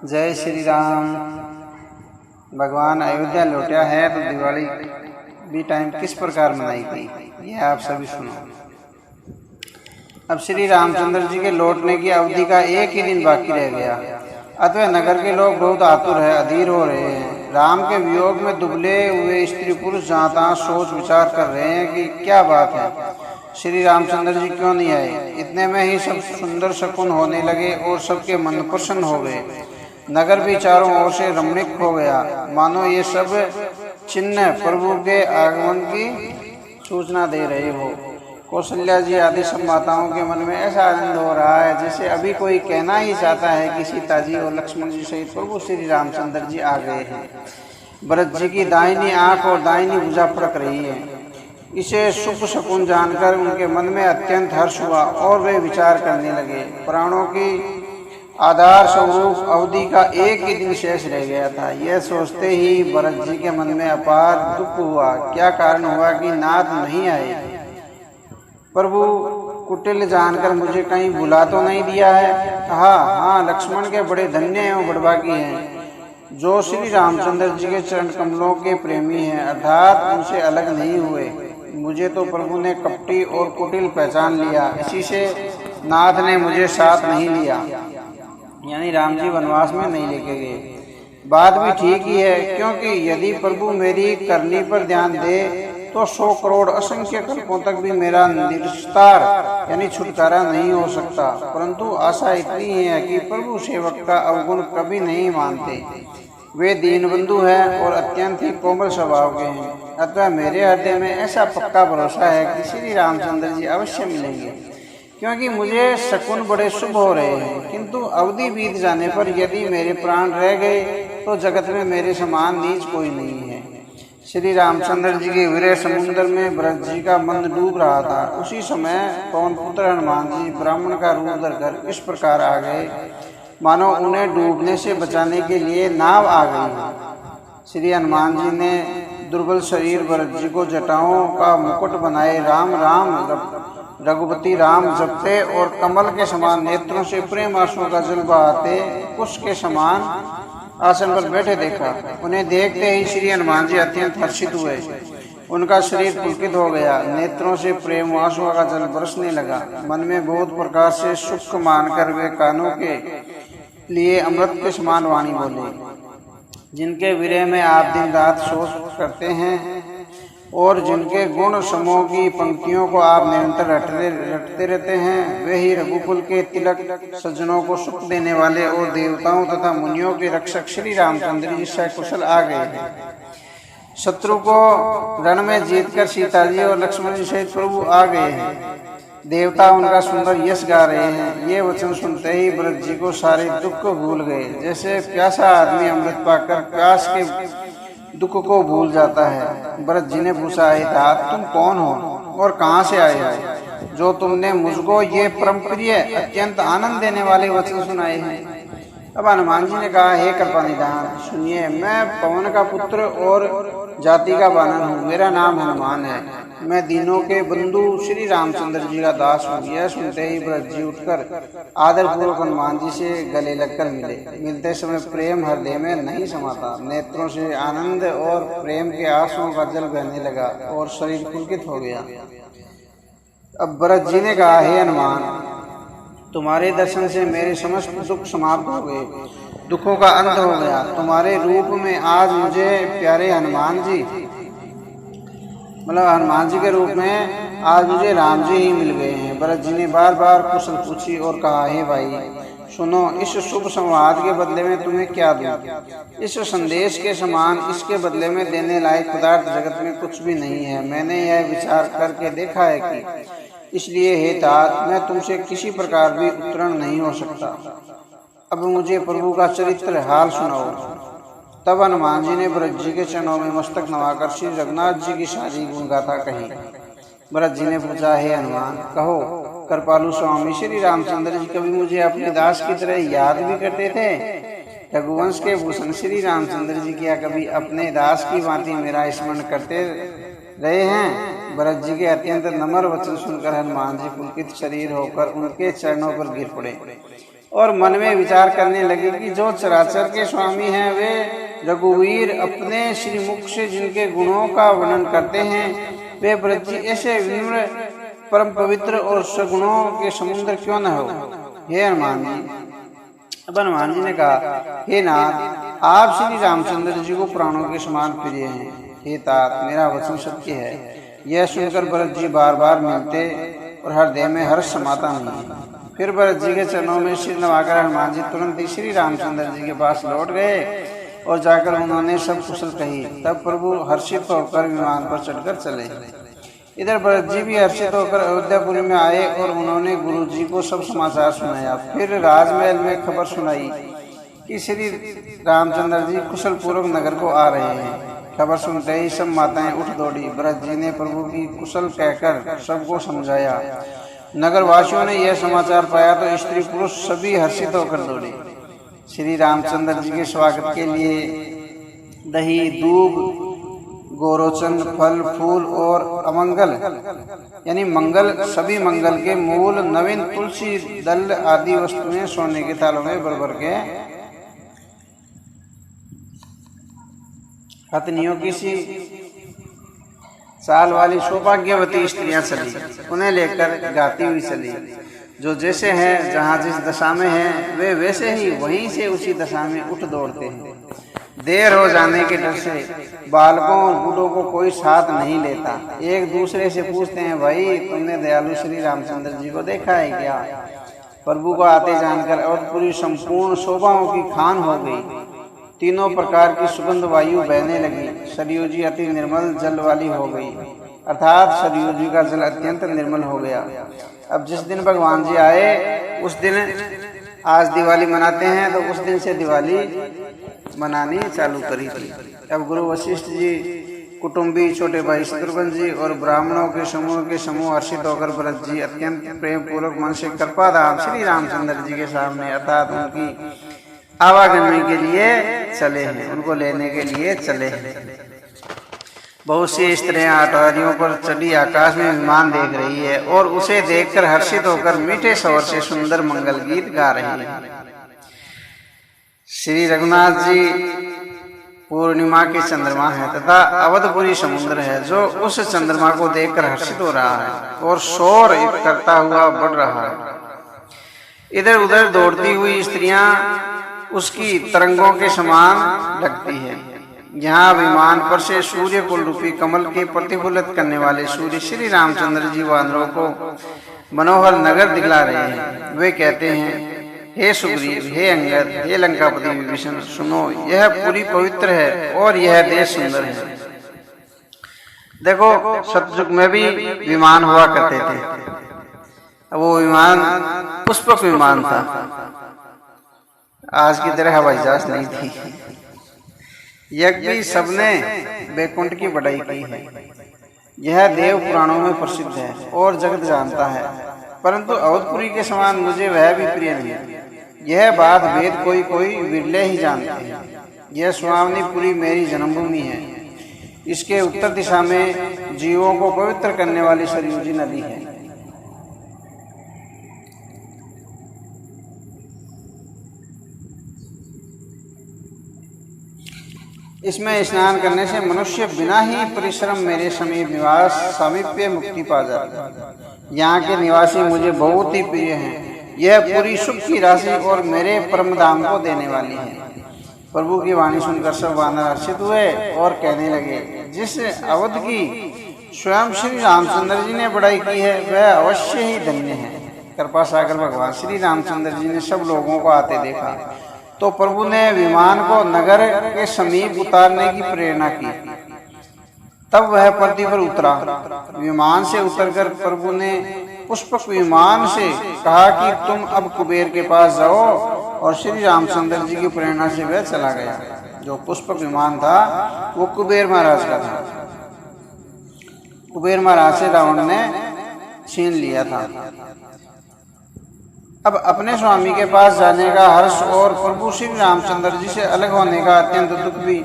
जय श्री राम। भगवान अयोध्या लौटा है तो दिवाली भी टाइम किस प्रकार मनाई गई यह आप सभी सुनो। अब श्री रामचंद्र जी के लौटने की अवधि का एक ही दिन बाकी रह गया, अतः नगर के लोग बहुत आतुर है, अधीर हो रहे हैं। राम के वियोग में दुबले हुए स्त्री पुरुष जहाँ तहाँ सोच विचार कर रहे हैं कि क्या बात है, श्री रामचंद्र जी क्यों नहीं आए। इतने में ही सब सुंदर शकुन होने लगे और सबके मन प्रसन्न हो गए। नगर भी चारों ओर से रमणीक हो गया, मानो ये सब चिन्ह प्रभु के आगमन की सूचना दे रहे हो। कौशल्या जी आदि सब माताओं के मन में ऐसा आनंद हो रहा है जैसे अभी कोई कहना ही चाहता है कि सीता जी और लक्ष्मण जी सहित प्रभु श्री रामचंद्र जी आ गए हैं। भरत जी की दाहिनी आंख और दाहिनी भुजा फड़क रही है। इसे शुभ शकुन जानकर उनके मन में अत्यंत हर्ष हुआ और वे विचार करने लगे। प्राणों की आधार स्वरूप अवधि का एक ही दिन शेष रह गया था। यह सोचते ही भरत जी के मन में अपार दुख हुआ। क्या कारण हुआ कि नाथ नहीं आए। प्रभु कुटिल जानकर मुझे कहीं बुला तो नहीं दिया है। हाँ, लक्ष्मण के बड़े धन्य एवं बड़भागी हैं जो श्री रामचंद्र जी के चरण कमलों के प्रेमी हैं, अर्थात उनसे अलग नहीं हुए। मुझे तो प्रभु ने कपटी और कुटिल पहचान लिया, इसी से नाथ ने मुझे साथ नहीं लिया, यानी राम जी वनवास में नहीं लेके गए। बात भी ठीक ही है, क्योंकि यदि प्रभु मेरी करनी पर ध्यान दे तो 100 करोड़ असंख्य कल्पों तक भी मेरा निस्तार यानी छुटकारा नहीं हो सकता। परंतु आशा इतनी है कि प्रभु सेवक का अवगुण कभी नहीं मानते। वे दीनबंधु हैं और अत्यंत ही कोमल स्वभाव के हैं, अतः मेरे हृदय में ऐसा पक्का भरोसा है कि श्री रामचंद्र जी अवश्य मिलेंगे, क्योंकि मुझे शकुन बड़े शुभ हो रहे हैं। किंतु अवधि बीत जाने पर यदि मेरे प्राण रह गए तो जगत में मेरे समान नीच कोई नहीं है। श्री रामचंद्र जी के विरह समुद्र में भरत जी का मन डूब रहा था। उसी समय पवन पुत्र हनुमान जी ब्राह्मण का रूप धरकर इस प्रकार आ गए मानो उन्हें डूबने से बचाने के लिए नाव आ गई। श्री हनुमान जी ने दुर्बल शरीर भरत जी को जटाओं का मुकुट बनाए राम राम रघुपति राम जपते और कमल के समान नेत्रों से प्रेम आंसुओं का जल बहाते कुश के समान आसन पर बैठे देखा। उन्हें देखते ही श्री हनुमान जी अत्यंत हर्षित हुए। उनका शरीर पुलकित हो गया, नेत्रों से प्रेम आंसुओं का जल बरसने लगा। मन में बहुत प्रकार से सुख मानकर वे कानों के लिए अमृत के समान वाणी बोले। जिनके विरह में आप दिन रात शोक करते हैं और जिनके गुण समूह की पंक्तियों को आप निरंतर रटते रहते हैं, वे ही रघुकुल के तिलक, सज्जनों को सुख देने वाले और देवताओं तथा मुनियों के रक्षक श्री रामचंद्र जी सकुशल आ गए हैं। शत्रु को रण में जीतकर सीता जी और लक्ष्मण जी सहित प्रभु आ गए हैं। देवता उनका सुंदर यश गा रहे हैं। ये वचन सुनते ही भरत जी को सारे दुख को भूल गए। जैसे प्यासा आदमी अमृत पाकर प्यास के दुख को भूल जाता है। भरत जी ने पूछा, हे तात, तुम कौन हो और कहाँ से आए हो जो तुमने मुझको ये परम प्रिय अत्यंत आनंद देने वाले वचन सुनाए हैं। अब हनुमान जी ने कहा, हे कृपा निधान, सुनिए, मैं पवन का पुत्र और जाति का बानर हूँ। मेरा नाम हनुमान है। मैं दीनों के बंधु श्री रामचंद्र जी का दास हूँ। यह सुनते ही भरत जी उठकर आदर पूर्वक हनुमान जी से गले लगकर मिले। मिलते समय प्रेम हृदय में नहीं समाता, नेत्रों से आनंद और प्रेम के आंसुओं का जल बहने लगा और शरीर पुलकित हो गया। अब भरत जी ने कहा, हे हनुमान, तुम्हारे दर्शन से मेरे समस्त दुख समाप्त हो गए, दुखों का अंत हो गया। तुम्हारे रूप में आज मुझे प्यारे हनुमान जी हनुमान जी के रूप में आज मुझे राम जी ही मिल गए हैं। भरत जी ने बार बार कुशल पूछी और कहा, हे भाई सुनो, इस शुभ संवाद के बदले में तुम्हें क्या दूं। इस संदेश के समान इसके बदले में देने लायक पदार्थ जगत में कुछ भी नहीं है। मैंने यह विचार करके देखा है कि इसलिए हे तात, मैं तुमसे किसी प्रकार भी उत्तीर्ण नहीं हो सकता। अब मुझे प्रभु का चरित्र हाल सुनाओ। तब हनुमान जी ने भरत जी के चरणों में मस्तक नवाकर श्री रघुनाथ जी की सारी गुण गाथा कही। भरत जी ने पूछा, हे हनुमान, कहो, कृपालु स्वामी श्री रामचंद्र जी कभी मुझे अपने दास की तरह याद भी करते थे। रघुवंश के भूषण श्री रामचंद्र जी क्या कभी अपने दास की भांति मेरा स्मरण करते रहे हैं। भरत जी के अत्यंत नम्र वचन सुनकर हनुमान जी पुलकित शरीर होकर उनके चरणों पर गिर पड़े। और मन में विचार करने लगे कि जो चराचर के स्वामी हैं वे रघुवीर अपने श्रीमुख से जिनके गुणों का वर्णन करते हैं, वे ब्रज जी ऐसे विनम्र परम पवित्र और सगुणों के समुद्र क्यों न हो। हे हनुमान जी। अब हनुमान जी ने कहा, हे नाथ, आप श्री रामचंद्र जी को प्राणों के समान प्रिय हैं। हे तात, मेरा वचन सत्य है। यह सुनकर भरत जी बार बार मिलते और हृदय में हर्ष समाता नहीं। फिर भरत जी के चरणों में सिर नवाकर हनुमान जी तुरंत ही श्री रामचंद्र जी के पास लौट गए और जाकर उन्होंने सब कुशल कही। तब प्रभु हर्षित होकर विमान पर चढ़कर चले। इधर भरत जी भी हर्षित होकर अयोध्यापुरी में आए और उन्होंने गुरु जी को सब समाचार सुनाया। फिर राजमहल में खबर सुनाई कि श्री रामचंद्र जी कुशल पूर्वक नगर को आ रहे हैं। खबर सुनते ही सब माताएं उठ दौड़ी। भरत जी ने प्रभु की कुशल कहकर सबको समझाया। नगर वासियों ने यह समाचार पाया तो स्त्री पुरुष सभी हर्षित होकर दौड़े। श्री रामचंद्र जी के स्वागत के लिए दही, दूब, गोरोचन, फल, फूल और अमंगल यानी मंगल, सभी मंगल के मूल, नवीन तुलसी दल आदि वस्तुएं सोने के थालों में भर भर के हथनियों की सी चाल वाली सौभाग्यवती स्त्रियां चली, उन्हें लेकर गाती हुई चली। जो जैसे हैं, जहाँ जिस दशा में हैं, वे वैसे ही वहीं से उसी दशा में उठ दौड़ते हैं। देर हो जाने के डर से बालकों और बूढ़ों को कोई साथ नहीं लेता। एक दूसरे से पूछते हैं, भाई तुमने दयालु श्री रामचंद्र जी को देखा है क्या। प्रभु को आते जानकर अवधपुरी संपूर्ण शोभाओं की खान हो गई। तीनों प्रकार की सुगंध वायु बहने लगी। सरयू जी अति निर्मल जल वाली हो गई, अर्थात सरयू जी का जल अत्यंत निर्मल हो गया। अब जिस दिन भगवान जी आए उस दिन, आज दिवाली मनाते हैं तो उस दिन से दिवाली मनानी चालू करी थी। अब गुरु वशिष्ठ जी, कुटुंबी, छोटे भाई शत्रुघ्न जी और ब्राह्मणों के समूह हर्षित होकर भरत जी अत्यंत प्रेम पूर्वक मन से कृपाधाम श्री रामचंद्र जी के सामने अर्थात उनकी आवागमन के लिए चले हैं, उनको लेने के लिए चले हैं। बहुत सी स्त्रियां अटारियों पर चढ़ी आकाश में विमान देख रही है और उसे देखकर हर्षित होकर मीठे स्वर से सुंदर मंगल गीत गा रही है। श्री रघुनाथ जी पूर्णिमा के चंद्रमा है तथा अवधपुरी समुद्र है, जो उस चंद्रमा को देखकर हर्षित हो रहा है और शोर करता हुआ बढ़ रहा है। इधर उधर दौड़ती हुई स्त्रियां उसकी तरंगों के समान लगती है। यहाँ विमान पर से सूर्य कुल रूपी कमल के प्रतिफलित करने वाले सूर्य श्री रामचंद्र जी वानरों को मनोहर नगर दिखला रहे हैं। वे कहते हैं, हे सुग्रीव, हे अंगद, हे लंकापति विभीषण, सुनो, यह पूरी पवित्र है और यह देश सुंदर है। देखो, सतयुग में भी विमान हुआ करते थे। वो विमान पुष्पक विमान था, आज की तरह हवाई जहाज नहीं थी। यज्ञ भी सबने बैकुंठ की बढ़ाई की है। यह देव पुराणों में प्रसिद्ध है और जगत जानता है, परंतु अवधपुरी के समान मुझे वह भी प्रिय नहीं। यह बात वेद कोई कोई विरले ही जानते हैं। यह सुहावनीपुरी मेरी जन्मभूमि है। इसके उत्तर दिशा में जीवों को पवित्र करने वाली सरयू जी नदी है। इसमें स्नान करने से मनुष्य बिना ही परिश्रम मेरे समीप निवास सामीप्य मुक्ति पा जाता है। यहाँ के निवासी मुझे बहुत ही प्रिय हैं। यह पूरी सुख की राशि और मेरे परम धाम को देने वाली है। प्रभु की वाणी सुनकर सब वानर हर्षित हुए और कहने लगे, जिस अवध की स्वयं श्री रामचंद्र जी ने बढ़ाई की है वह अवश्य ही धन्य है। कृपा सागर भगवान श्री रामचंद्र जी ने सब लोगों को आते देखा तो प्रभु ने विमान को नगर के समीप उतारने की प्रेरणा की। तब वह पृथ्वी पर उतरा। विमान से उतरकर प्रभु ने पुष्पक विमान से कहा कि तुम अब कुबेर के पास जाओ, और श्री रामचंद्र जी की प्रेरणा से वह चला गया। जो पुष्पक विमान था वो कुबेर महाराज का था। कुबेर महाराज से रावण ने छीन लिया था। अब अपने स्वामी के पास जाने का हर्ष और प्रभु श्री रामचंद्र जी से अलग होने का अत्यंत दुख भी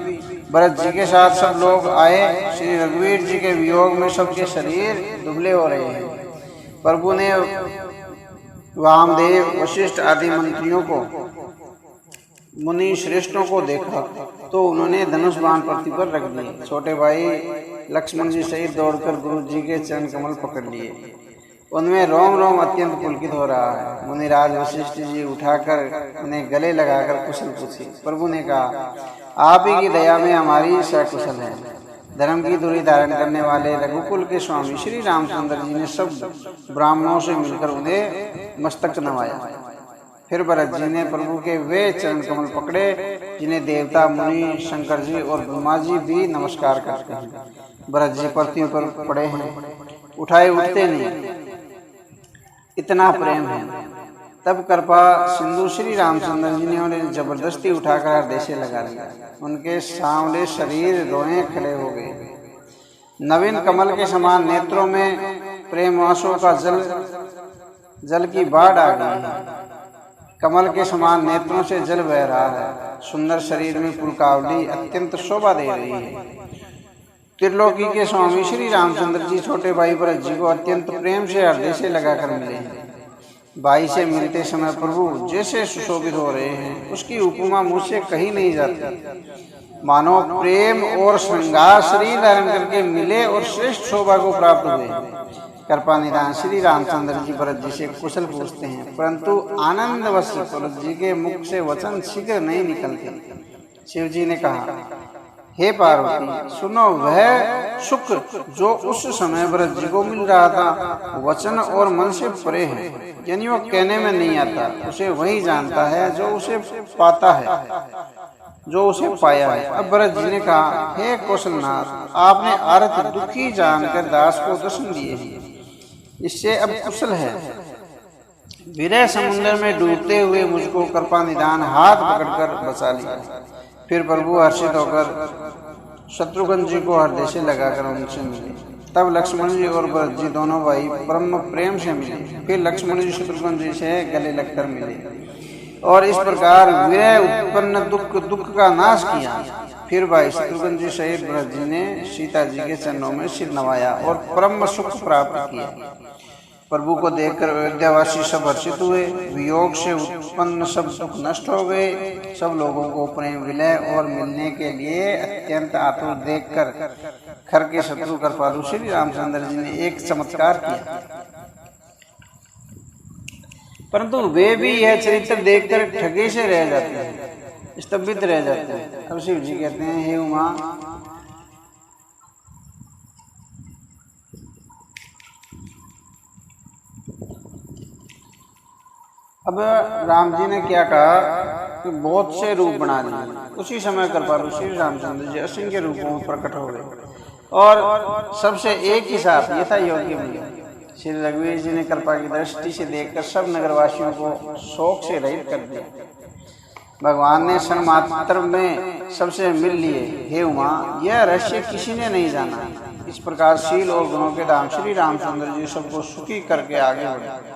भरत जी के साथ सब लोग आए। श्री रघुवीर जी के वियोग में सबके शरीर दुबले हो रहे हैं। प्रभु ने वामदेव वशिष्ठ आदि मंत्रियों को मुनि श्रेष्ठों को देखा तो उन्होंने धनुष बाण पृथ्वी पर रख दिए। छोटे भाई लक्ष्मण जी सहित दौड़कर गुरु जी के चरण कमल पकड़ लिए। उनमें रोम रोम अत्यंत पुलकित हो रहा है। मुनिराज वशिष्ठ जी उठाकर उन्हें गले लगाकर कुशल पूछी। प्रभु ने कहा, आप ही की दया में हमारी सकुशल है। धर्म की धुरी धारण करने वाले रघुकुल के स्वामी श्री रामचंद्र जी ने सब ब्राह्मणों से मिलकर उन्हें मस्तक नवाया। फिर भरत जी ने प्रभु के वे चरण कमल पकड़े जिन्हें देवता मुनि शंकर जी और ब्रह्मा जी भी नमस्कार करते हैं। भरत जी पृथ्वी पर पड़े हैं, उठाए उठते नहीं, इतना प्रेम है। तब कृपा सिंधु श्री रामचंद्र जी ने उन्हें जबरदस्ती उठाकर हृदय से लगा लिया। उनके सांवले शरीर रोए खड़े हो गए। नवीन कमल के समान नेत्रों में प्रेम आंसुओं का जल की बाढ़ आ गई है। कमल के समान नेत्रों से जल बह रहा है। सुंदर शरीर में पुलकावली अत्यंत शोभा दे रही है। त्रिलोकी के स्वामी श्री रामचंद्र जी छोटे भाई भरत जी को अत्यंत प्रेम से हृदय से लगाकर मिले हैं। भाई से मिलते समय प्रभु जैसे सुशोभित हो रहे हैं, उसकी उपमा मुझसे कही नहीं जाती। मानो प्रेम और श्रृंगार शरीर धारण करके मिले और श्रेष्ठ शोभा को प्राप्त हुए। कृपा निधान श्री रामचंद्र जी भरत जी से कुशल पूछते हैं, परंतु आनंदवश भरत जी के मुख से वचन शीघ्र नहीं निकलते। शिव जी ने कहा, हे पार्वती, सुनो, वह सुख जो उस समय भरत जी को मिल रहा था वचन और मन से परे है, यानी वो कहने में नहीं आता। उसे वही जानता है जो उसे पाता है, जो उसे पाया है। अब भरत जी ने कहा, हे कौशलनाथ, आपने आरत दुखी जानकर दास को दर्शन दिए हैं, इससे अब कुशल है। विरह समुद्र में डूबते हुए मुझको कृपा निधान हाथ पकड़कर बचा लिया। फिर प्रभु हर्षित होकर शत्रुघ्न जी को हृदय से लगाकर उनसे मिले। तब लक्ष्मण जी और भरत जी दोनों भाई ब्रह्म प्रेम से मिले। फिर लक्ष्मण जी शत्रुघ्न जी से गले लगकर मिले और इस प्रकार विरह उत्पन्न दुख का नाश किया। फिर भाई शत्रुघ्न जी सहित भरत जी ने सीता जी के चरणों में सिर नवाया और परम सुख प्राप्त किया। प्रभु को देखकर अयोध्यावासी सब हर्षित हुए। वियोग से उत्पन्न सब सुख नष्ट हो गए। सब लोगों को प्रेम विलय और मिलने के लिए अत्यंत आतुर देखकर खर के शत्रु कृपालु श्री रामचंद्र जी ने एक चमत्कार किया, परंतु वे भी यह चरित्र देखकर ठगे से रह जाते हैं, स्तंभित रह जाते हैं। अब शिव जी कहते हैं, हे उमा, अब राम जी ने क्या कहा कि बहुत से रूप बना लिए। उसी समय कृपालु श्री रामचंद्र जी असंख्य रूपों में प्रकट हो गए और सबसे एक ही साथ यथा योग्य मिले। श्री रघुवीर जी ने कृपा की दृष्टि से देखकर सब नगरवासियों को शोक से रहित कर दिया। भगवान ने क्षण मात्र में सबसे मिल लिए। हे उमा, यह रहस्य किसी ने नहीं जाना। इस प्रकार शील और गुणों के धाम श्री रामचंद्र जी सबको सुखी करके आगे बढ़े।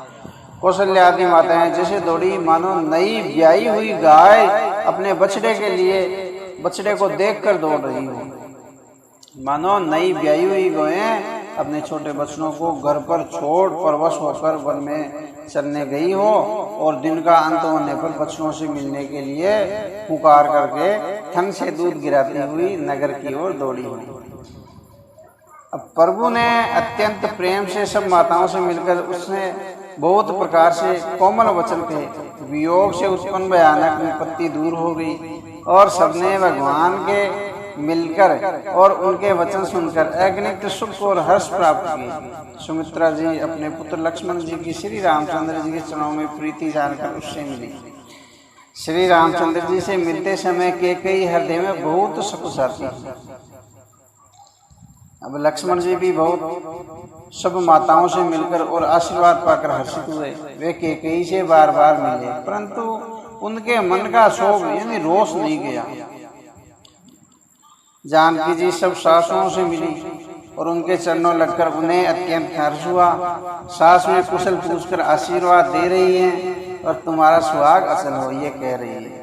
कौशल्या आदि माताएं जैसे दौड़ी मानो नई ब्याई हुई गाय अपने बछड़े को देखकर दौड़ रही हो। मानो नई ब्याई हुई गायें अपने छोटे बच्चों को घर पर छोड़ परवश होकर वन में चलने गई हो और दिन का अंत होने पर बच्चों से मिलने के लिए पुकार करके थन से दूध गिराती हुई नगर की ओर दौड़ी हुई। अब प्रभु ने अत्यंत प्रेम से सब माताओं से मिलकर उसने बहुत प्रकार से कोमल वचन कहे। वियोग से उत्पन्न भयानक विपत्ति दूर हो गई और सबने भगवान के मिलकर और उनके वचन सुनकर अगणित सुख और हर्ष प्राप्त किए। सुमित्रा जी अपने पुत्र लक्ष्मण जी की श्री रामचंद्र जी के चरणों में प्रीति जानकर उससे मिली। श्री रामचंद्र जी से मिलते समय कैकेयी हृदय में बहुत सकुचाती। अब लक्ष्मण जी भी बहुत सब माताओं से मिलकर और आशीर्वाद पाकर हर्षित हुए। वे कैकेयी से बार बार मिले, परंतु उनके मन का शोक यानी रोष नहीं गया। जानकी जी सब सासुओं से मिली और उनके चरणों लगकर उन्हें अत्यंत हर्ष हुआ। सास में कुशल पूछकर आशीर्वाद दे रही हैं और तुम्हारा सुहाग असल हो ये कह रही है।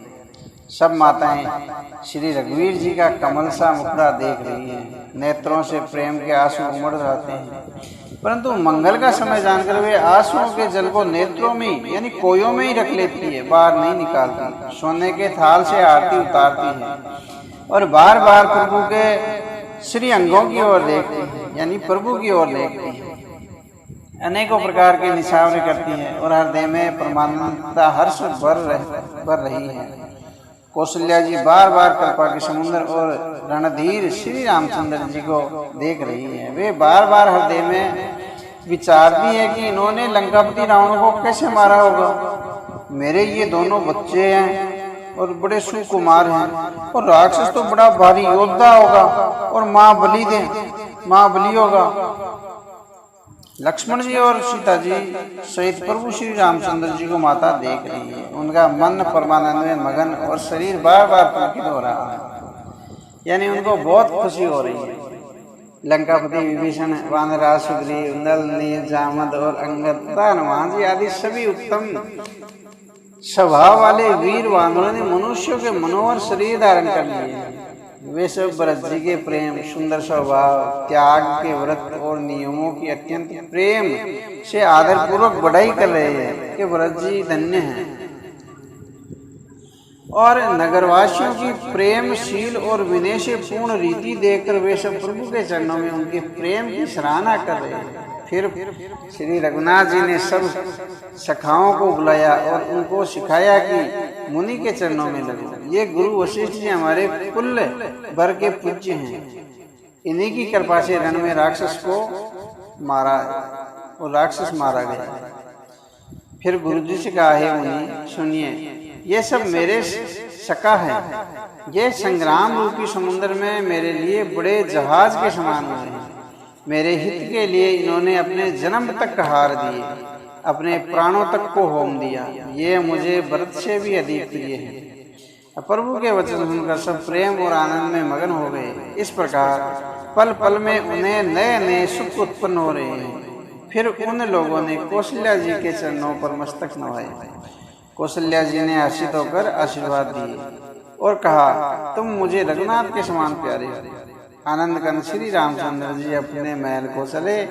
सब माताएं श्री रघुवीर जी का कमल सा मुखड़ा देख रही हैं। नेत्रों से प्रेम के आंसू उमड़ जाते हैं, परंतु मंगल का समय जानकर वे आंसुओं के जल को नेत्रों में यानी कोयों में ही रख लेती है, बाहर नहीं निकालती। सोने के थाल से आरती उतारती है और बार बार प्रभु के श्री अंगों की ओर देखती है, यानी प्रभु की ओर देखती है। अनेकों प्रकार के निछावरे करती है और हृदय में परमानंदता हर्ष भर रही है। कौशल्या जी बार बार कृपा के समुद्र और रणधीर श्री रामचंद्र जी को देख रही है। वे बार बार हृदय में विचारती है कि इन्होंने लंकापति रावण को कैसे मारा होगा। मेरे ये दोनों बच्चे हैं और बड़े सुकुमार हैं और राक्षस तो बड़ा भारी योद्धा होगा और माँ बलि होगा। लक्ष्मण जी और सीता जी सहित प्रभु श्री रामचंद्र जी को माता देख रही है। उनका मन परमानंद में मगन और शरीर बार बार पुलकित हो रहा है, यानी उनको बहुत खुशी हो रही है। लंकापति विभीषण, वानराज, सुग्रीव, नल, नील, जामद और अंगद तथा हनुमान जी आदि सभी उत्तम स्वभाव वाले वीर वानरों ने मनुष्यों के मनोहर शरीर धारण कर लिए। वे सब भरत जी के प्रेम, सुंदर स्वभाव, त्याग के व्रत और नियमों की अत्यंत प्रेम से आदर पूर्वक बढ़ाई कर रहे हैं कि भरत जी धन्य हैं। और नगरवासियों की प्रेमशील और विनय से पूर्ण रीति देखकर वे सब प्रभु के चरणों में उनके प्रेम की सराहना कर रहे हैं। फिर श्री रघुनाथ जी ने सब सखाओं को बुलाया और उनको सिखाया कि मुनि के चरणों में लगो। ये गुरु वशिष्ठ जी हमारे कुल भर के पूज्य हैं। इन्हीं की कृपा से रण में राक्षस को मारा और राक्षस मारा गया। फिर गुरु जी से कहा, हे मुनि सुनिए, ये सब मेरे सखा हैं। ये संग्राम रूपी समुद्र में मेरे लिए बड़े जहाज के समान हुए हैं। मेरे हित के लिए इन्होंने अपने जन्म तक हार दिए, अपने प्राणों तक को होम दिया। ये मुझे व्रत से भी अधिक प्रिय है। प्रभु के वचन सुनकर सब प्रेम और आनंद में मगन हो गए। इस प्रकार पल पल में उन्हें नए नए सुख उत्पन्न हो रहे हैं। फिर उन लोगों ने कौशल्या जी के चरणों पर मस्तक नवाए। कौशल्या जी ने हर्षित होकर आशीर्वाद दिए और कहा, तुम मुझे रघुनाथ के समान प्यारे हो। आनंद कंद श्री रामचंद्र जी अपने महल को चले।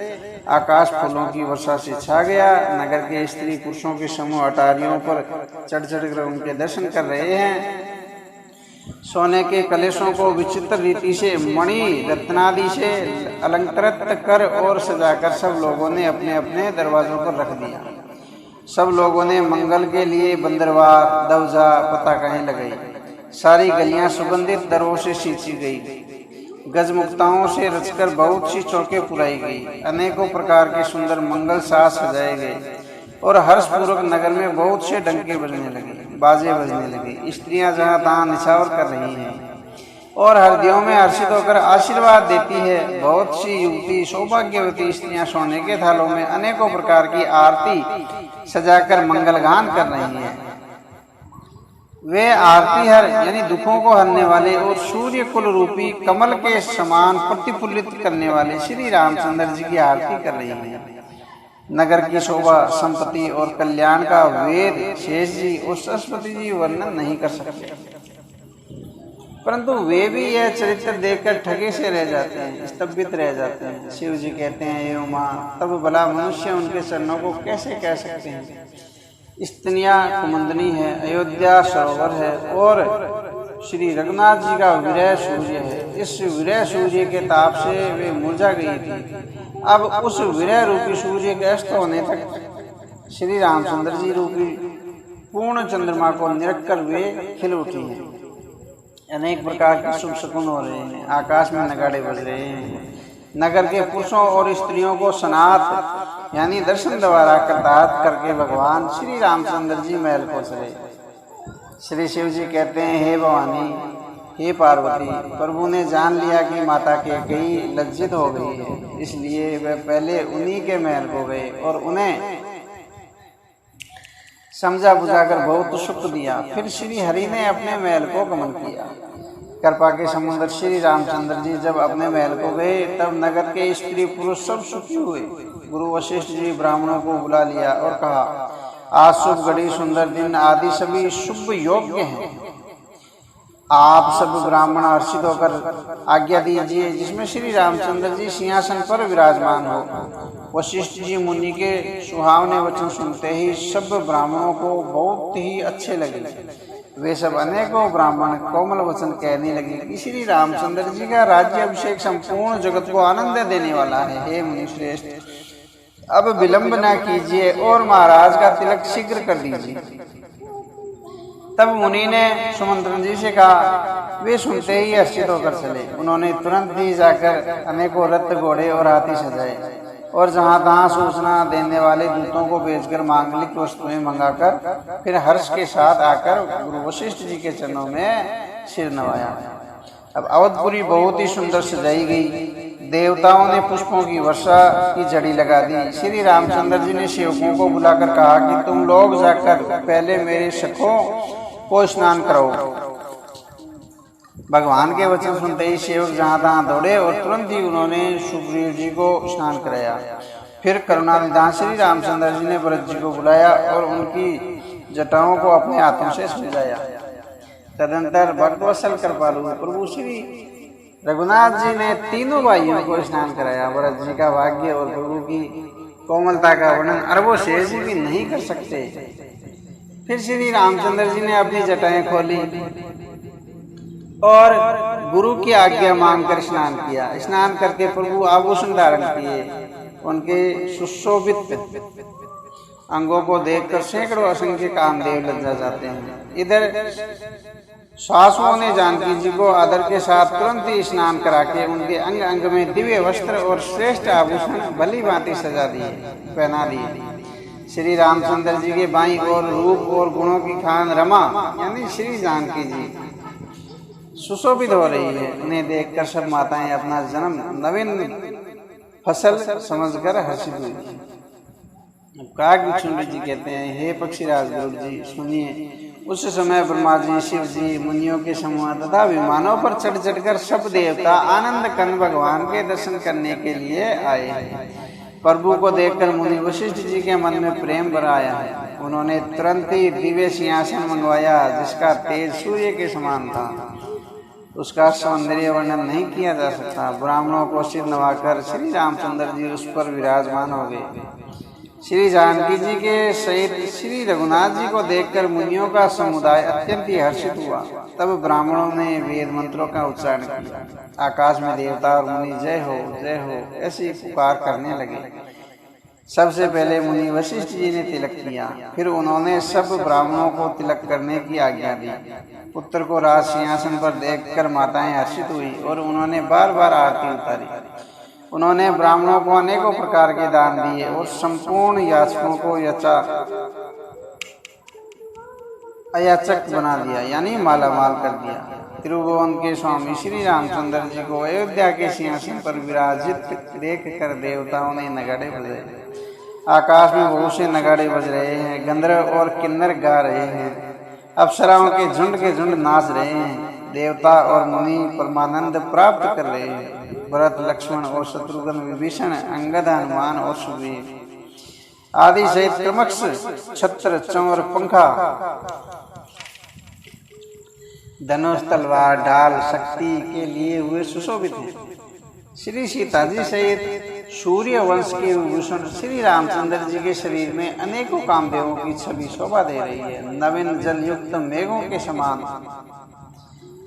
आकाश फूलों की वर्षा से छा गया। नगर के स्त्री पुरुषों के समूह अटारियों पर चढ़ कर उनके दर्शन कर रहे हैं। सोने के कलशों को विचित्र रीति से मणि रत्नादि से अलंकृत कर और सजाकर सब लोगों ने अपने अपने दरवाजों पर रख दिया। सब लोगों ने मंगल के लिए बंदरवार, दवजा, पताकाएं लगाई। सारी गलियां सुगंधित दरों से सींची गई। गजमुक्ताओं से रचकर बहुत सी चौके पुराई गई। अनेकों प्रकार के सुंदर मंगल साज सजाए गए और हर्षपूर्वक नगर में बहुत से डंके बजने लगे, बाजे बजने लगे। स्त्रियां जहां तहां निछावर कर रही हैं और हृदयों में हर्षित होकर आशीर्वाद देती है। बहुत सी युवती सौभाग्यवती स्त्रियां सोने के थालों में अनेकों प्रकार की आरती सजाकर मंगलगान कर रही हैं। वे आरती हर यानी दुखों को हरने वाले और सूर्य कुल रूपी कमल के समान प्रतिफुल्लित करने वाले श्री रामचंद्र जी की आरती कर रही हैं। नगर की शोभा, संपत्ति और कल्याण का वेद शेष जी और सरस्वती जी वर्णन नहीं कर सकते, परंतु वे भी यह चरित्र देखकर ठगे से रह जाते हैं, स्तंभित रह जाते हैं। शिव जी कहते हैं, हे उमा, तब भला मनुष्य उनके चरणों को कैसे कह सकते हैं। स्तनिया कुमुदनी है, अयोध्या सरोवर है और श्री रघुनाथ जी का विरह सूर्य है। इस विरह सूर्य के ताप से वे मुरझा गई थी। अब उस विरह रूपी सूर्य के अस्त होने तक श्री रामचंद्र जी रूपी पूर्ण चंद्रमा को निरख कर वे खिल उठी हैं। अनेक प्रकार के शुभ शकुन हो रहे हैं। आकाश में नगाड़े बज रहे हैं। नगर के पुरुषों और स्त्रियों को स्नात यानी दर्शन द्वारा कृतार्थ करके भगवान श्री रामचंद्र जी महल को चले। श्री शिव जी कहते हैं, हे भवानी, हे पार्वती, प्रभु ने जान लिया कि माता कैकेयी लज्जित हो गई है, इसलिए वह पहले उन्हीं के महल को गए और उन्हें समझा बुझाकर बहुत सुख दिया। फिर श्री हरि ने अपने महल को गमन किया। कृपा के समुद्र श्री रामचंद्र जी जब अपने महल को गए तब नगर के स्त्री पुरुष सब सुखी हुए। गुरु वशिष्ठ जी ब्राह्मणों को बुला लिया और कहा, आज शुभ घड़ी, सुंदर दिन आदि सभी शुभ योग्य हैं। आप सब ब्राह्मण हर्षित होकर आज्ञा दीजिए जिसमें श्री रामचंद्र जी सिंहासन पर विराजमान हो। वशिष्ठ जी मुनि के सुहावने वचन सुनते ही सब ब्राह्मणों को बहुत ही अच्छे लगे। वे सब अनेकों ब्राह्मण कोमल वचन कहने लगे कि श्री रामचंद्र जी का राज्य अभिषेक संपूर्ण जगत को आनंद देने वाला है। हे मुनि श्रेष्ठ, अब विलंब न कीजिए और महाराज का तिलक शीघ्र कर दीजिए। तब मुनि ने सुमंत्रन जी से कहा। वे सुनते ही हर्षित होकर चले। उन्होंने तुरंत ही जाकर अनेकों रथ, घोड़े और हाथी सजाए और जहां तहां सूचना देने वाले दूतों को भेजकर मांगलिक वस्तुएं मंगाकर फिर हर्ष के साथ आकर गुरु वशिष्ठ जी के चरणों में सिर नवाया। अब अवधपुरी बहुत ही सुंदर सजाई गई। देवताओं ने पुष्पों की वर्षा की झड़ी लगा दी। श्री रामचंद्र जी ने सेवकों को बुलाकर कहा कि तुम लोग जाकर पहले मेरे सखों को स्नान कराओ। भगवान के वचन सुनते ही सेवक जहां तहां दौड़े और तुरंत ही उन्होंने सुग्रीव जी को स्नान कराया। फिर करुणानिधान श्री रामचंद्र जी ने भरत जी को बुलाया और उनकी जटाओं को अपने हाथों से सुलझाया। तदंतर भक्तवत्सल कृपालु प्रभु श्री रघुनाथ जी ने तीनों भाइयों को स्नान कराया। भरत जी का भाग्य और प्रभु की कोमलता का वर्णन अरबों शेष भी नहीं कर सकते। फिर श्री रामचंद्र जी ने अपनी जटाएं खोली और गुरु की आज्ञा मांगकर स्नान किया। स्नान करके प्रभु आभूषण धारण किए। उनके सुशोभित अंगों को देखकर सैकड़ों असंख्य कामदेव लज्जा जाते हैं। इधर सासुओं ने जानकी जी को आदर के साथ तुरंत ही स्नान करा के उनके अंग अंग में दिव्य वस्त्र और श्रेष्ठ आभूषण भली भांति सजा दिए, पहना दिए। श्री रामचंद्र जी के बाईं ओर रूप और गुणों की खान रमा यानी श्री जानकी जी सुशोभित हो रही है। उन्हें देखकर सब माताएं अपना जन्म नवीन फसल समझकर हर्षित हुई। काकभुचुंड जी कहते हैं, हे पक्षीराज गुरु जी सुनिए। उस समय ब्रह्मा जी, शिव जी, मुनियों के समूह तथा विमानों पर चढ़ चढ़कर सब देवता आनंद कंद भगवान के दर्शन करने के लिए आए। प्रभु को देखकर मुनि वशिष्ठ जी के मन में प्रेम भर आया है। उन्होंने तुरंत ही दिव्य सिंहासन मंगवाया जिसका तेज सूर्य के समान था। उसका सौंदर्य वर्णन नहीं किया जा सकता। ब्राह्मणों को सिर नवाकर श्री रामचंद्र जी उस पर विराजमान हो गए। श्री जानकी जी के सहित श्री रघुनाथ जी को देखकर मुनियों का समुदाय अत्यंत ही हर्षित हुआ। तब ब्राह्मणों ने वेद मंत्रों का उच्चारण किया। आकाश में देवता और मुनि जय हो ऐसी पुकार करने लगे। सबसे पहले मुनि वशिष्ठ जी ने तिलक किया। फिर उन्होंने सब ब्राह्मणों को तिलक करने की आज्ञा दी। पुत्र को राज सिंहासन पर देखकर माताएं हर्षित हुई और उन्होंने बार बार आरती उतारी। उन्होंने ब्राह्मणों को अनेकों प्रकार के दान दिए और संपूर्ण याचकों को अयाचक बना दिया यानी मालामाल कर दिया। त्रिभुवन के स्वामी श्री रामचंद्र जी को अयोध्या के सिंहासन पर विराजित देख कर देवताओं ने नगाड़े बजाए। आकाश में बहुत से नगाड़े बज रहे हैं। गंधर्व और किन्नर गा रहे हैं। अप्सराओं के झुंड नाच रहे हैं। देवता और मुनि परमानंद प्राप्त कर रहे हैं। भरत, लक्ष्मण और शत्रुघ्न, विभीषण, अंगद, हनुमान और सुग्रीव आदि सहित क्रमश छत्र, चंवर, पंखा, धनुष, तलवार, ढाल शक्ति के लिए हुए सुशोभित हैं। श्री सीता जी सहित सूर्य वंश के विभूषण श्री रामचंद्र जी के शरीर में अनेकों कामदेवों की छवि शोभा दे रही है। नवीन जल युक्त मेघों के समान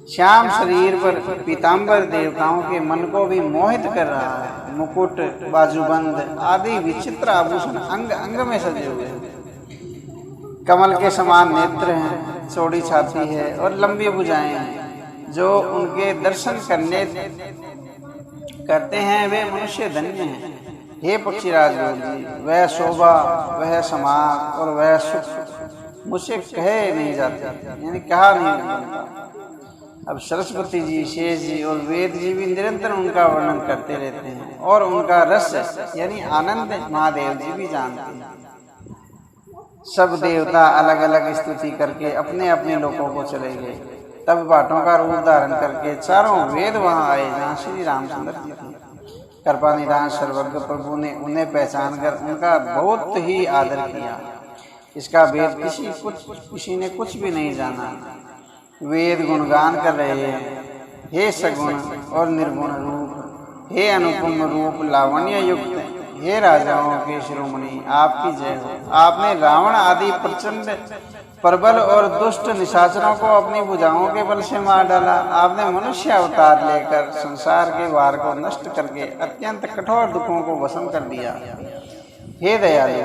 श्याम शरीर पर पीताम्बर देवताओं के मन को भी मोहित कर रहा है। मुकुट, बाजूबंद आदि विचित्र आभूषण अंग अंग में सजे हुए हैं। कमल के समान नेत्र हैं, चौड़ी छाती है और लंबी भुजाएं हैं। जो उनके दर्शन करते हैं वे मनुष्य धन्य हैं। हे पक्षीराज जी, वह शोभा, वह समाज और वह सुख मुझसे कहे नहीं जाते यानी कहा नहीं जाता। अब सरस्वती जी, शेष जी और वेद जी भी निरंतर उनका वर्णन करते रहते हैं और उनका रस यानी आनंद महादेव जी भी जानते हैं। सब देवता अलग अलग स्तुति करके अपने अपने लोकों को चले गए। तब बाटों का रूप धारण करके चारों वेद वहां आए जहाँ श्री रामचंद्र जी थे। कृपा निधान सर्वज्ञ प्रभु ने उन्हें पहचान कर उनका बहुत ही आदर किया। इसका भेद किसी ने कुछ भी नहीं जाना। वेद गुणगान कर रहे हैं। हे सगुण और निर्गुण रूप, हे अनुपम रूप लावण्य युक्त, हे राजाओं के शिरोमणि, आपकी जय हो। आपने रावण आदि प्रचंड प्रबल और दुष्ट निशाचरों को अपनी भुजाओं के बल से मार डाला। आपने मनुष्य अवतार लेकर संसार के वार को नष्ट करके अत्यंत कठोर दुखों को भस्म कर दिया। हे दयालु,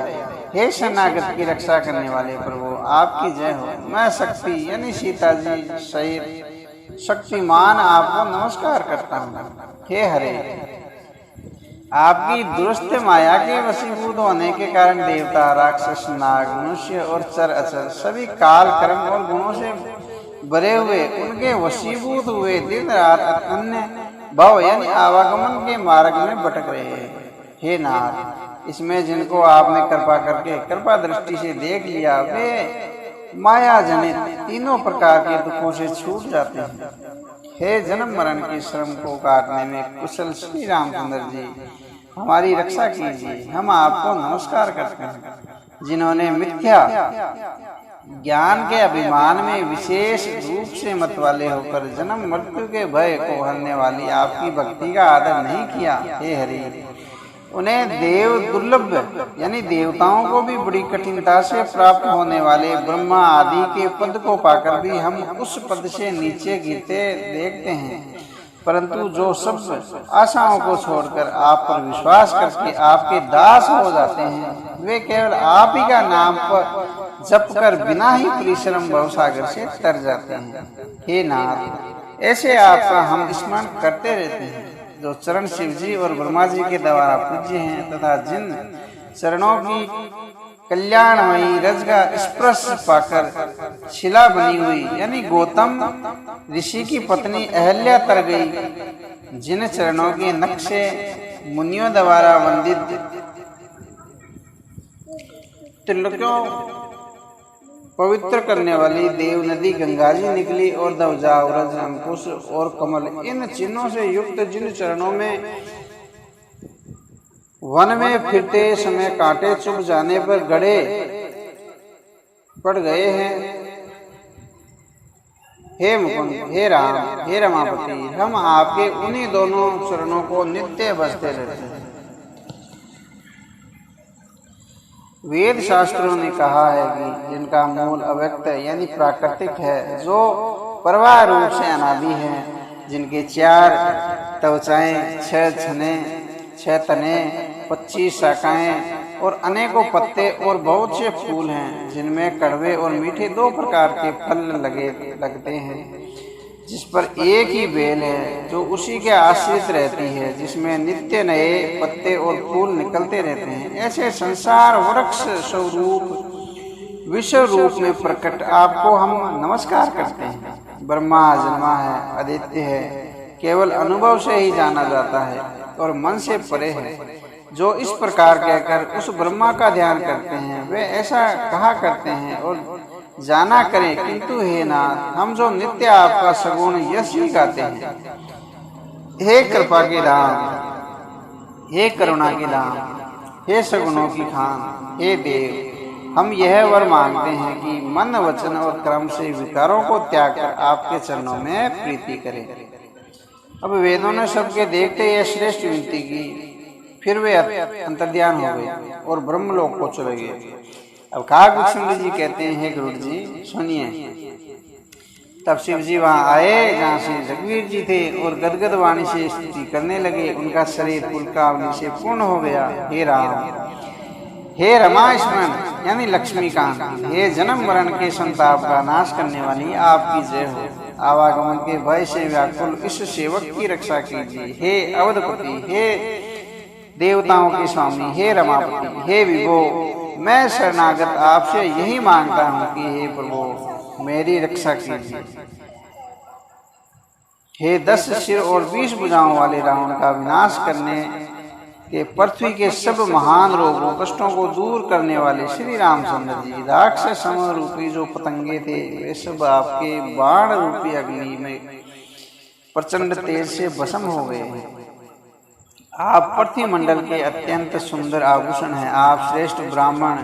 हे शरणागत की रक्षा करने वाले प्रभु, आपकी जय हो। मैं शक्ति यानी सीता जी सहित शक्तिमान आपको नमस्कार करता हूँ। हे हरे, आपकी दुरुस्त माया के वशीभूत होने के कारण देवता, राक्षस, नाग, मनुष्य और चर अचर सभी काल कर्म और गुणों से भरे हुए उनके वशीभूत हुए दिन रात अन्य भव यानी आवागमन के मार्ग में भटक रहे हैं। हे नाथ, इसमें जिनको आपने कृपा करके कृपा दृष्टि से देख लिया वे माया जनित तीनों प्रकार के दुखों से छूट जाते हैं। हे जन्म मरण के श्रम को काटने में कुशल श्री रामचंद्र जी, हमारी रक्षा कीजिए। हम आपको नमस्कार करते हैं। जिन्होंने मिथ्या ज्ञान के अभिमान में विशेष रूप से मतवाले होकर जन्म मृत्यु के भय को हरने वाली आपकी भक्ति का आदर नहीं किया, हे हरि, उन्हें देव दुर्लभ यानी देवताओं को भी बड़ी कठिनता से प्राप्त होने वाले ब्रह्मा आदि के पद को पाकर भी हम उस पद से नीचे गिरते देखते हैं। परंतु जो सब आशाओं को छोड़कर आप पर विश्वास करके आपके दास हो जाते हैं, वे केवल आप ही का नाम पर जप कर बिना ही परिश्रम भवसागर से तर जाते हैं। हे नाथ, ऐसे आपका हम स्मरण करते रहते हैं, जो चरण शिव जी और ब्रह्मा जी के द्वारा पूज्य हैं तथा जिन चरणों की कल्याणमयी रज का स्पर्श पाकर शिला बनी हुई यानी गौतम ऋषि की पत्नी अहल्या तर गई, जिन चरणों के नक्शे मुनियों द्वारा वंदित त्रिलोक्यों पवित्र करने वाली देव नदी गंगा जी निकली और ध्वजा, व्रज, अंकुश और कमल इन चिन्हों से युक्त जिन चरणों में वन में फिरते समय कांटे चुभ जाने पर गड़े पड़ गए हैं, हे मुकुंद, हे राम, हे रमापति, हम आपके उन्हीं दोनों चरणों को नित्य बजते रहते हैं। वेद शास्त्रों ने कहा है कि जिनका मूल अव्यक्त यानी प्राकृतिक है, जो प्रवाह रूप से अनादि है, जिनके 4 त्वचाएं, 6 छने, 6 तने, 25 शाखाएं और अनेकों पत्ते और बहुत से फूल हैं, जिनमें कड़वे और मीठे 2 प्रकार के फल लगते हैं, जिस पर एक ही बेल है जो उसी के आश्रित रहती है, जिसमें नित्य नए पत्ते और फूल निकलते रहते हैं। ऐसे संसार वृक्ष स्वरूप विश्व रूप में प्रकट आपको हम नमस्कार करते हैं। ब्रह्मा जन्मा है, आदित्य है, केवल अनुभव से ही जाना जाता है और मन से परे है। जो इस प्रकार कहकर उस ब्रह्मा का ध्यान करते हैं, वे ऐसा कहा करते हैं और जाना करें, किंतु हे नाथ, हम जो नित्य आपका सगुण यश ही गाते हैं। हे कृपा के धाम, हे करुणा के धाम, हे सगुणों की खान, हे देव, हम यह वर मांगते हैं कि मन, वचन और कर्म से विकारों को त्याग कर आपके चरणों में प्रीति करें। अब वेदों ने सबके देखते यह श्रेष्ठ विनती की, फिर वे अंतर्ध्यान हो गए और ब्रह्मलोक को चले गए। अब काकभूषण जी कहते हैं, हे गुरु जी सुनिए। तब शिव जी वहां आए जहाँ से जगवीर जी थे और गदगद वाणी से स्तुति करने लगे। उनका शरीर पुलकावली से पूर्ण हो गया। हे राम, हे रमा स्मरण यानी लक्ष्मीकांत, हे जन्म मरण के संताप का नाश करने वाली आपकी जय हो। आवागमन के भय से व्याकुल इस सेवक की रक्षा कीजिए। हे अवधपति, हे देवताओं के स्वामी, हे रमापति, हे विभो, मैं शरणागत आपसे यही मांगता हूँ कि हे प्रभु मेरी रक्षा कीजिए। हे 10 सिर और 20 भुजाओं वाले रावण का विनाश करने के पृथ्वी के सब महान रोगों कष्टों को दूर करने वाले श्री रामचंद्र जी, राक्षस समूह रूपी जो पतंगे थे वे सब आपके बाण रूपी अग्नि में प्रचंड तेज से भस्म हो गए। आप पृथ्वी मंडल के अत्यंत सुंदर आभूषण हैं। आप श्रेष्ठ ब्राह्मण,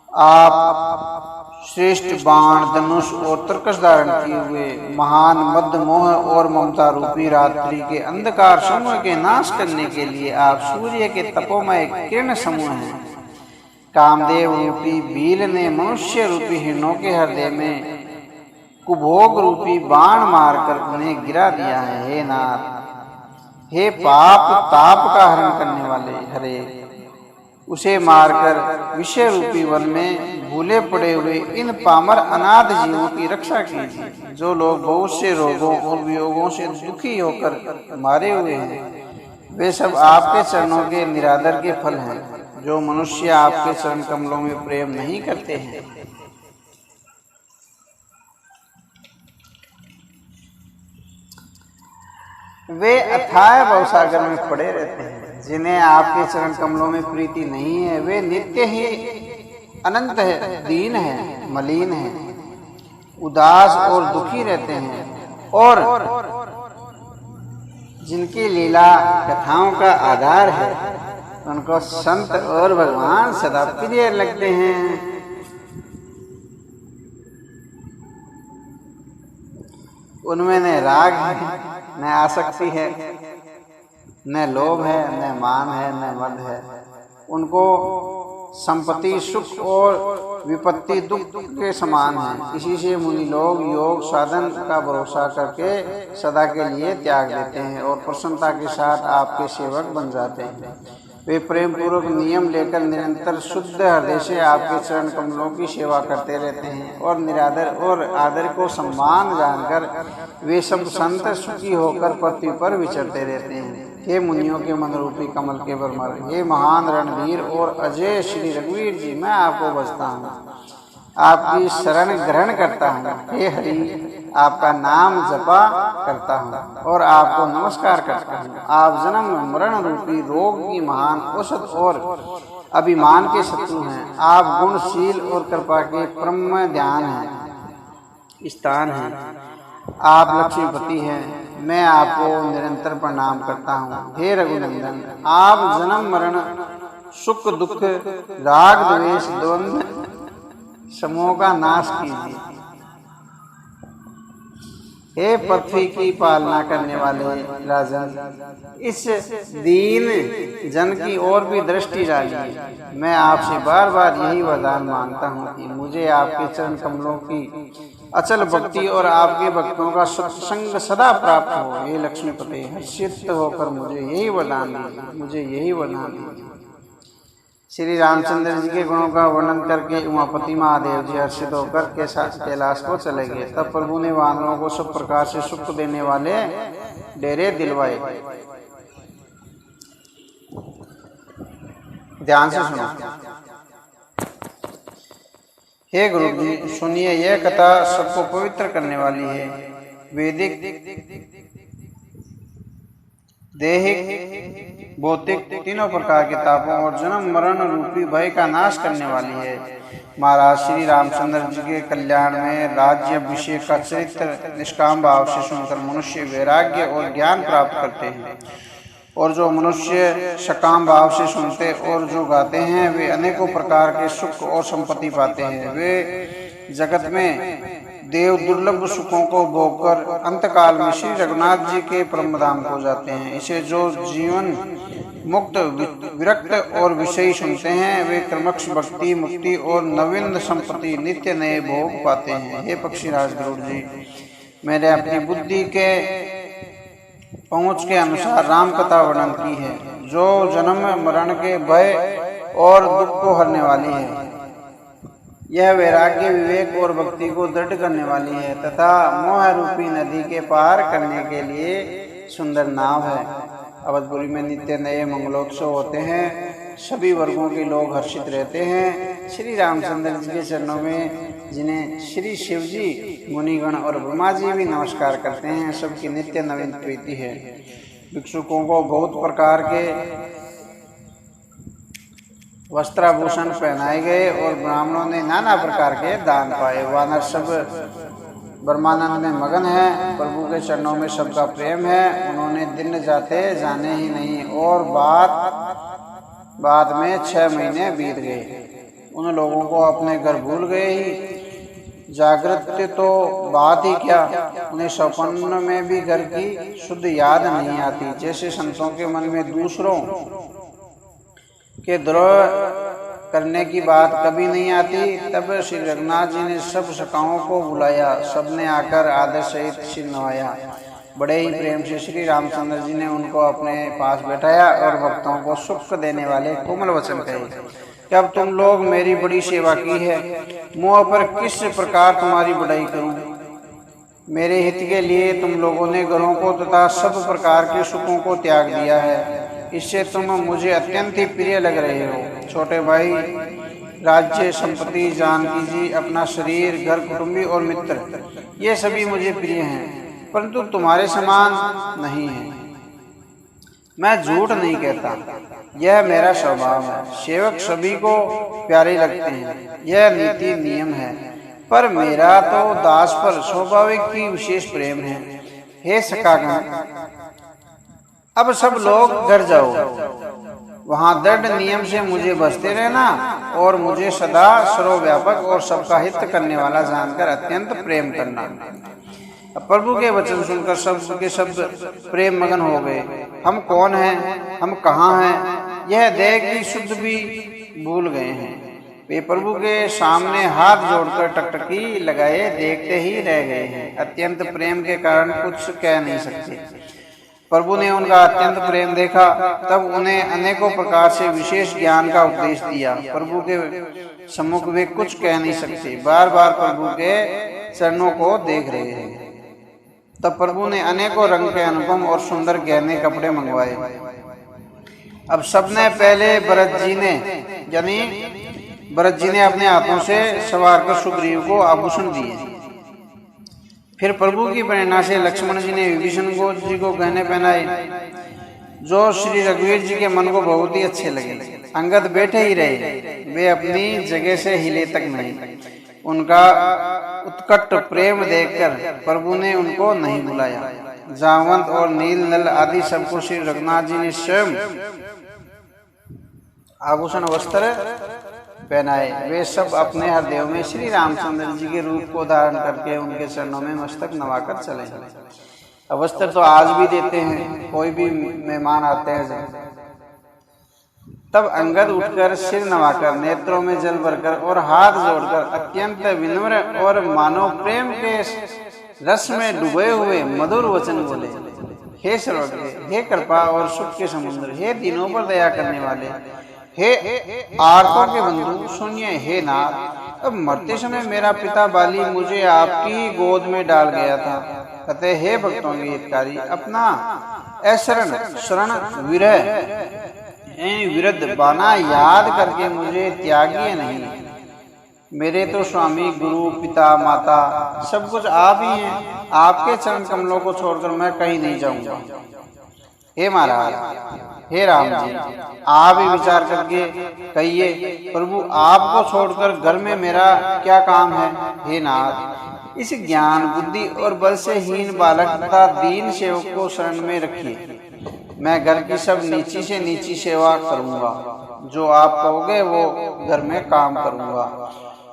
आप श्रेष्ठ बाण, धनुष और तरकश धारण किए हुए, महान मद, मोह और ममता रूपी रात्रि के अंधकार समूह के नाश करने के लिए आप सूर्य के तपोमय किरण समूह हैं। कामदेव रूपी भील ने मनुष्य रूपी हिरणों के हृदय में कुभोग रूपी बाण मारकर उन्हें गिरा दिया है। हे नाथ, हे पाप ताप का हरण करने वाले हरे, उसे मारकर विषय रूपी वन में भूले पड़े हुए इन पामर अनाथ जीवों की रक्षा कीजिए। जो लोग बहुत से रोगों और वियोगों से दुखी होकर मारे हुए हैं, वे सब आपके चरणों के निरादर के फल हैं। जो मनुष्य आपके चरण कमलों में प्रेम नहीं करते हैं, वे अथाह भवसागर में पड़े रहते हैं। जिन्हें आपके चरण कमलों में प्रीति नहीं है, वे नित्य ही अनंत है, दीन है, मलिन है, उदास और दुखी रहते हैं। और जिनकी लीला कथाओं का आधार है, उनको संत और भगवान सदा प्रिय लगते हैं। उनमें न राग है, न आसक्ति है, न लोभ है, न मान है, न मद है। उनको संपत्ति सुख और विपत्ति दुख के समान है। इसी से मुनि लोग योग साधन का भरोसा करके सदा के लिए त्याग देते हैं और प्रसन्नता के साथ आपके सेवक बन जाते हैं। वे प्रेम पूर्वक नियम लेकर निरंतर शुद्ध हृदय से आपके चरण कमलों की सेवा करते रहते हैं और निरादर और आदर को सम्मान जानकर वे सब संत सुखी होकर पृथ्वी पर विचरते रहते हैं। हे मुनियों के मन रूपी कमल के भ्रमर, हे महान रणवीर और अजय श्री रघुवीर जी, मैं आपको बजता हूँ, आपकी शरण ग्रहण करता हूँ। हे हरि, आपका नाम जपा करता हूँ और आपको नमस्कार करता हूँ। आप जन्म मरण रूपी रोग की महान औषध और अभिमान के शत्रु हैं। आप गुणशील और कृपा के परम ध्यान हैं, स्थान हैं। आप लक्ष्मीपति हैं, मैं आपको निरंतर प्रणाम करता हूँ। हे रघुनंदन, आप जन्म मरण सुख दुख राग द्वेष द्वंद्व समूह का नाश कीजिए। हे पृथ्वी की पालना करने वाले राजन, इस दीन जन की ओर भी दृष्टि डालिए। मैं आपसे बार बार यही वरदान मांगता हूँ कि मुझे आपके चरण कमलों की अचल भक्ति और आपके भक्तों का सत्संग सदा प्राप्त हो। हे लक्ष्मीपति, हर्षित होकर मुझे यही वरदान दीजिए, मुझे यही वरदान दीजिए। श्री रामचंद्र जी के गुणों का वर्णन करके उमापति महादेव जी हर्षित होकर कैलाश को चले गए। तब प्रभु ने वानरों को सब प्रकार से सुख देने वाले डेरे दिलवाए। ध्यान से सुनो। हे गुरु जी, सुनिए, यह कथा सबको पवित्र करने वाली है। वैदिक, दैहिक, भौतिक तीनों प्रकार के तापों और जन्म मरण रूपी भय का नाश करने वाली है। महाराज श्री रामचंद्र जी के कल्याण में राज्य अभिषेक का चरित्र निष्काम भाव से सुनकर मनुष्य वैराग्य और ज्ञान प्राप्त करते हैं। और जो मनुष्य सकाम भाव से सुनते और जो गाते हैं, वे अनेकों प्रकार के सुख और संपत्ति पाते हैं। वे जगत में देव दुर्लभ सुखों को भोगकर अंतकाल में श्री रघुनाथ जी के परम धाम को जाते हैं। इसे जो जीवन मुक्त विरक्त और विषयी सुनते हैं, वे क्रमश भक्ति मुक्ति और नवीन संपत्ति नित्य नए भोग पाते हैं। हे पक्षीराज गरुड़ जी, मैंने अपनी बुद्धि के पहुँच के अनुसार राम कथा वर्णन की है, जो जन्म मरण के भय और दुख को हरने वाली है। यह वैराग्य, विवेक और भक्ति को दृढ़ करने वाली है तथा मोह रूपी नदी के पार करने के लिए सुंदर नाव है। अवधपुरी में नित्य नए मंगलोत्सव होते हैं। सभी वर्गों के लोग हर्षित रहते हैं। श्री रामचंद्र जी के चरणों में जिन्हें श्री शिव जी, मुनिगण और ब्रह्मा जी भी नमस्कार करते हैं, सबकी नित्य नवीन प्रीति है। भिक्षुकों को बहुत प्रकार के वस्त्राभूषण पहनाए गए और ब्राह्मणों ने नाना प्रकार के दान पाए। वानर सब ब्रह्मानंद में मगन है। प्रभु के चरणों में सबका प्रेम है। उन्होंने दिन जाते जाने ही नहीं और बाद में 6 महीने बीत गए। उन लोगों को अपने घर भूल गए ही जागृत तो बात ही क्या, उन्हें स्वप्न में भी घर की शुद्ध याद नहीं आती। जैसे संतों के मन में दूसरों के द्रोह करने की बात कभी नहीं आती। तब श्री रघुनाथ जी ने सब सखाओं को बुलाया, सबने आकर आदर सहित सिर नवाया। बड़े ही प्रेम से श्री रामचंद्र जी ने उनको अपने पास बैठाया और भक्तों को सुख देने वाले कोमल वचन कहे कि अब तुम लोग मेरी बड़ी सेवा की है, मुँह पर किस प्रकार तुम्हारी बढ़ाई करूं। मेरे हित के लिए तुम लोगों ने घरों को तथा सब प्रकार के सुखों को त्याग दिया है, इससे तुम मुझे अत्यंत ही प्रिय लग रहे हो। छोटे भाई, राज्य, संपत्ति, जानकी जी, अपना शरीर, घर, कुटुंबी और मित्र, ये सभी मुझे प्रिय हैं, परंतु तुम्हारे समान नहीं है। मैं झूठ नहीं कहता, यह मेरा स्वभाव है। सेवक सभी को प्यारे लगते हैं, यह नीति नियम है, पर मेरा तो दास पर स्वाभाविक ही विशेष प्रेम है। हे सखागण, अब सब लोग घर जाओ, वहां दृढ़ नियम से मुझे बसते रहना और मुझे सदा सर्वव्यापक और सबका हित करने वाला जानकर अत्यंत प्रेम करना। अब प्रभु के वचन सुनकर सब के सब प्रेम मगन हो गए। हम कौन हैं, हम कहाँ हैं, यह देख की शुद्ध भी भूल गए हैं। वे प्रभु के सामने हाथ जोड़कर टकटकी लगाए देखते ही रह गए हैं। अत्यंत प्रेम के कारण कुछ कह नहीं सकते। प्रभु ने उनका अत्यंत प्रेम देखा, तब उन्हें अनेकों प्रकार से विशेष ज्ञान का उपदेश दिया। प्रभु के सम्मुख वे कुछ कह नहीं सकते, बार बार प्रभु के चरणों को देख रहे हैं। तब प्रभु ने अनेकों रंग के अनुपम और सुंदर गहने कपड़े मंगवाए। अब सबने पहले भरत जी ने अपने हाथों से सवार कर सुग्रीव को आभूषण दिए। फिर प्रभु की प्रेरणा से लक्ष्मण जी ने विभीषण जी को गहने पहनाए, जो श्री रघुवीर जी के मन को बहुत ही अच्छे लगे। अंगद बैठे ही रहे, वे अपनी जगह से हिले तक नहीं। उनका उत्कट प्रेम देखकर प्रभु ने उनको नहीं बुलाया। जामवंत और नील नल आदि सबको श्री रघुनाथ जी ने स्वयं आभूषण वस्त्र पहनाए। वे सब अपने हृदय में श्री रामचंद्र जी के रूप को धारण करके उनके चरणों में मस्तक नवाकर चले। वस्त्र तो आज भी देते हैं, कोई भी मेहमान आते हैं जब। तब अंगद उठकर सिर नवाकर, नेत्रों में जल भरकर और हाथ जोड़कर अत्यंत विनम्र और मानव प्रेम के रस में डूबे हुए मधुर वचन बोले। हे सर्वज्ञ, हे कृपा और सुख के समुद्र, हे दीनों पर दया करने वाले, हे आर्तों के बंधु, सुनिए। हे नाथ, अब मरते समय मेरा पिता बाली मुझे आपकी ही गोद में डाल गया था। कहते, हे भक्तों के हितकारी, अपना ऐशरण शरण विरह विरुद्ध बाना याद करके मुझे त्यागिए नहीं। मेरे तो स्वामी, गुरु, पिता, माता सब कुछ आप ही हैं। आपके चरण कमलों को छोड़कर मैं कहीं नहीं जाऊंगा। हे महाराज, हे राम जी, आप ही विचार करके कहिए, प्रभु आपको छोड़कर घर में मेरा क्या काम है। हे नाथ, इस ज्ञान, बुद्धि और बल से हीन बालक तथा दीन सेवक को शरण में रखिए। मैं घर की सब नीची से नीची सेवा करूंगा, जो आप कहोगे वो घर में काम करूंगा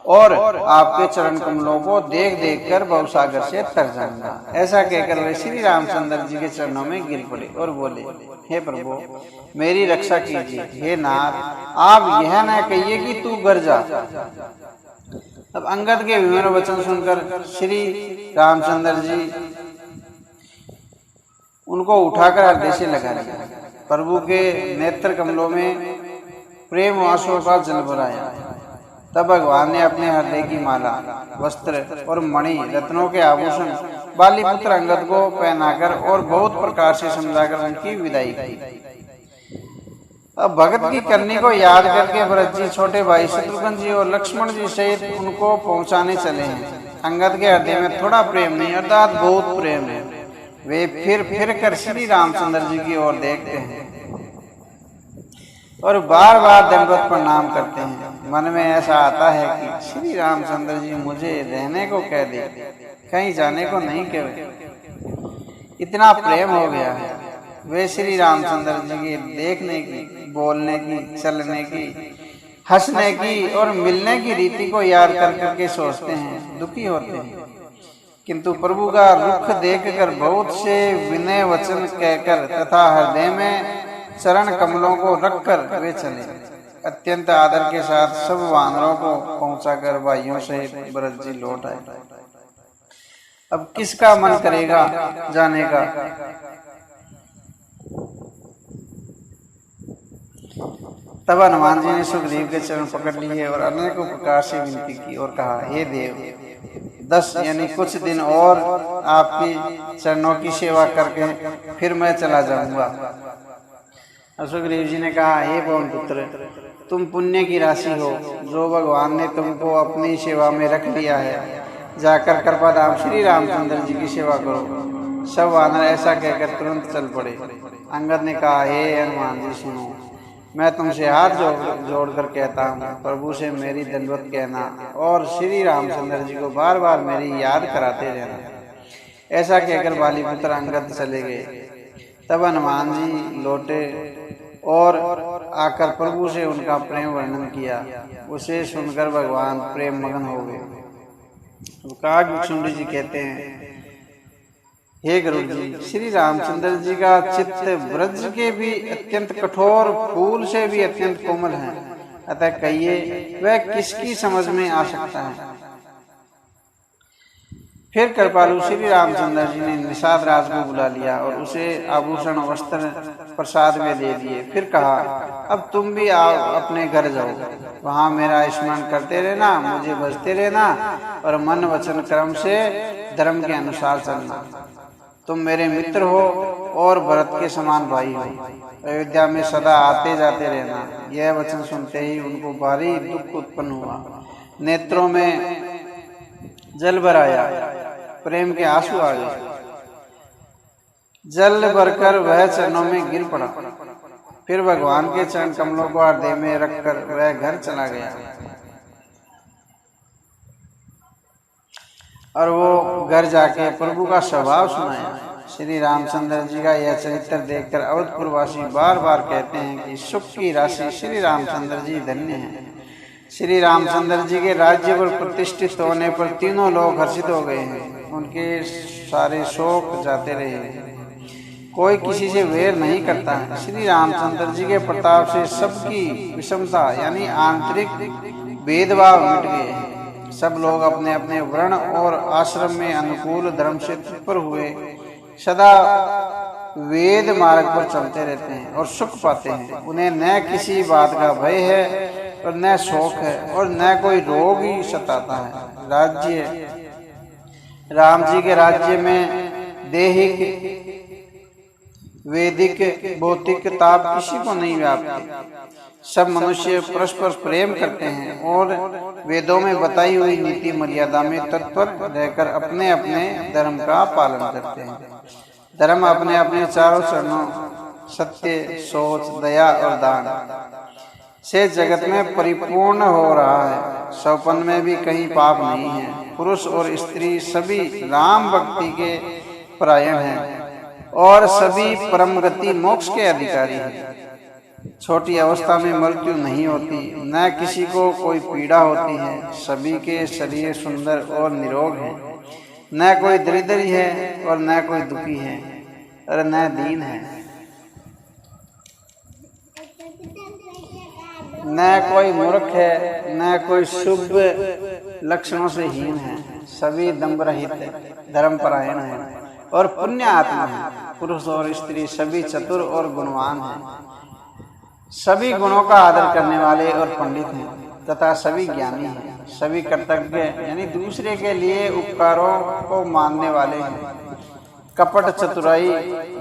और आपके चरण कमलों को देख देख कर भवसागर से तर जाऊंगा। ऐसा कहकर वे श्री रामचंद्र जी के चरणों में गिर पड़े और बोले, हे प्रभु, मेरी रक्षा कीजिए। हे नाथ, आप यह न कहिए कि तू घर जा। अब अंगद के विनम्र वचन सुनकर श्री रामचंद्र जी उनको उठाकर हृदय से लगा लिया। प्रभु के नेत्र कमलों में प्रेम आंसुओं का जल भराया। तब भगवान ने अपने हृदय की माला, वस्त्र और मणि, रत्नों के आभूषण बाली पुत्र अंगद को पहनाकर और बहुत प्रकार से समझाकर उनकी विदाई की। अब भगत की करनी को याद करके भरत जी, छोटे भाई शत्रुघ्न जी और लक्ष्मण जी सहित उनको पहुंचाने चले हैं। अंगद के हृदय में थोड़ा प्रेम नहीं, अर्थात बहुत प्रेम है। वे फिर कर श्री रामचंद्र जी की ओर देखते हैं और बार बार दंडवत प्रणाम करते हैं। मन में ऐसा आता है कि श्री रामचंद्र जी मुझे रहने को कह दे, कहीं जाने को नहीं कहे। इतना प्रेम हो गया है। वे श्री रामचंद्र जी के देखने की, बोलने की, चलने की, हंसने की और मिलने की रीति को याद कर करके सोचते हैं, दुखी होते हैं, किंतु प्रभु का रुख देखकर बहुत से विनय वचन कहकर तथा हृदय में चरण कमलों को रखकर वे चले। अत्यंत आदर के साथ सब वानरों को पहुंचाकर भाइयों से भरत जी लौट आए। अब किसका मन करेगा जाने का? तब हनुमान जी ने सुग्रीव के चरण पकड़ लिए और अनेकों प्रकार से विनती की और कहा, हे देव, 10 यानी कुछ दिन और आपकी चरणों की सेवा करके फिर मैं चला जाऊंगा। सुग्रीव जी ने कहा, हे पवन पुत्र, तुम पुण्य की राशि हो, जो भगवान ने तुमको अपनी सेवा में रख लिया है। जाकर कृपाधाम श्री रामचंद्र जी की सेवा करो। सब वानर ऐसा कहकर तुरंत चल पड़े। अंगद ने कहा, हे हनुमान जी सुनो, मैं तुमसे हाथ जोड़कर कहता हूँ, प्रभु से मेरी दंडवत कहना और श्री रामचंद्र जी को बार बार मेरी याद कराते रहना। ऐसा कहकर बालीपुत्र अंगद चले गए। तब हनुमान जी लौटे और आकर प्रभु से उनका प्रेम वर्णन किया। उसे सुनकर भगवान प्रेम मगन हो गए। काकभुक्षुंडी जी कहते हैं, हे गरुड़ जी, श्री रामचंद्र जी का चित्त ब्रज के भी अत्यंत कठोर, फूल से भी अत्यंत कोमल है। अतः कहिए वह किसकी समझ में आ सकता है? फिर कृपालु श्री रामचंद्र जी ने निषाद राज को बुला लिया और उसे आभूषण वस्त्र प्रसाद में दे दिए। फिर कहा, अब तुम भी आओ, अपने घर जाओ, वहां मेरा स्मरण करते रहना, मुझे भजते रहना और मन वचन क्रम से धर्म के अनुसार चलना। तुम मेरे मित्र हो और भरत के समान भाई हो। अयोध्या में सदा आते जाते रहना। यह वचन सुनते ही उनको भारी दुख उत्पन्न हुआ। नेत्रों में जल भर आया, प्रेम के आंसू आ गए। जल भरकर वह चरणों में गिर पड़ा। फिर भगवान के चरण कमलों को हृदय में रखकर वह घर चला गया और वो घर जाके प्रभु का स्वभाव सुनाया। श्री रामचंद्र जी का यह चरित्र देखकर अवधपुरवासी बार बार कहते हैं कि सुख की राशि श्री रामचंद्र जी धन्य हैं। श्री रामचंद्र जी के राज्य पर प्रतिष्ठित होने पर तीनों लोग हर्षित हो गए हैं। उनके सारे शोक जाते रहे। कोई किसी से वैर नहीं करता है। श्री रामचंद्र जी के प्रताप से सबकी विषमता यानी आंतरिक भेदभाव मिट गए हैं। सब लोग अपने अपने वर्ण और आश्रम में अनुकूल धर्म से तत्पर हुए सदा वेद मार्ग पर चलते रहते हैं और सुख पाते हैं। उन्हें न किसी बात का भय है और न शोक है और न कोई रोग ही सताता है। राज्य राम जी के राज्य में दैहिक, वैदिक, भौतिक ताप किसी को नहीं व्यापते। सब मनुष्य परस्पर प्रेम करते हैं और वेदों में बताई हुई नीति मर्यादा में तत्पर रहकर अपने अपने धर्म का पालन करते हैं। धर्म अपने अपने चारों चरणों सत्य, सोच, दया और दान से जगत में परिपूर्ण हो रहा है। सौपन में भी कहीं पाप नहीं है। पुरुष और स्त्री सभी राम भक्ति के परायण हैं और सभी परम गति मोक्ष के अधिकारी हैं। छोटी अवस्था में मृत्यु नहीं होती, न किसी को कोई पीड़ा होती है। सभी के शरीर सुंदर और निरोग हैं। न कोई दरिद्र है और न कोई दुखी है और न दीन है। न कोई मूर्ख है, न कोई शुभ लक्षणों से हीन है। सभी दंभ रहित, धर्मपरायण है और पुण्य आत्मा है। पुरुष और स्त्री सभी चतुर और गुणवान हैं। सभी गुणों का आदर करने वाले और पंडित हैं तथा सभी ज्ञानी हैं। सभी कृतज्ञ यानी दूसरे के लिए उपकारों को मानने वाले हैं। कपट, चतुराई,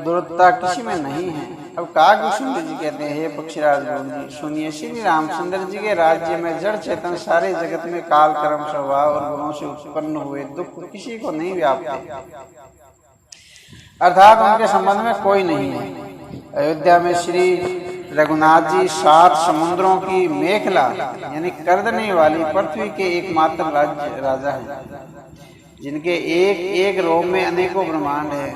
दुर्ता किसी में नहीं है। अब काकभुक्षुंडी जी कहते हैं, हे पक्षीराज जी, सुनिए, श्री रामचंद्र जी के राज्य में जड़ चेतन सारे जगत में काल, कर्म, स्वभाव और गुणों से उत्पन्न हुए दुख किसी को नहीं व्यापते, अर्थात उनके संबंध में कोई नहीं है। अयोध्या में श्री रघुनाथ जी 7 समुद्रों की मेखला यानी कर देने वाली पृथ्वी के एकमात्र राजा हैं, जिनके एक एक रोम में अनेकों ब्रह्मांड है।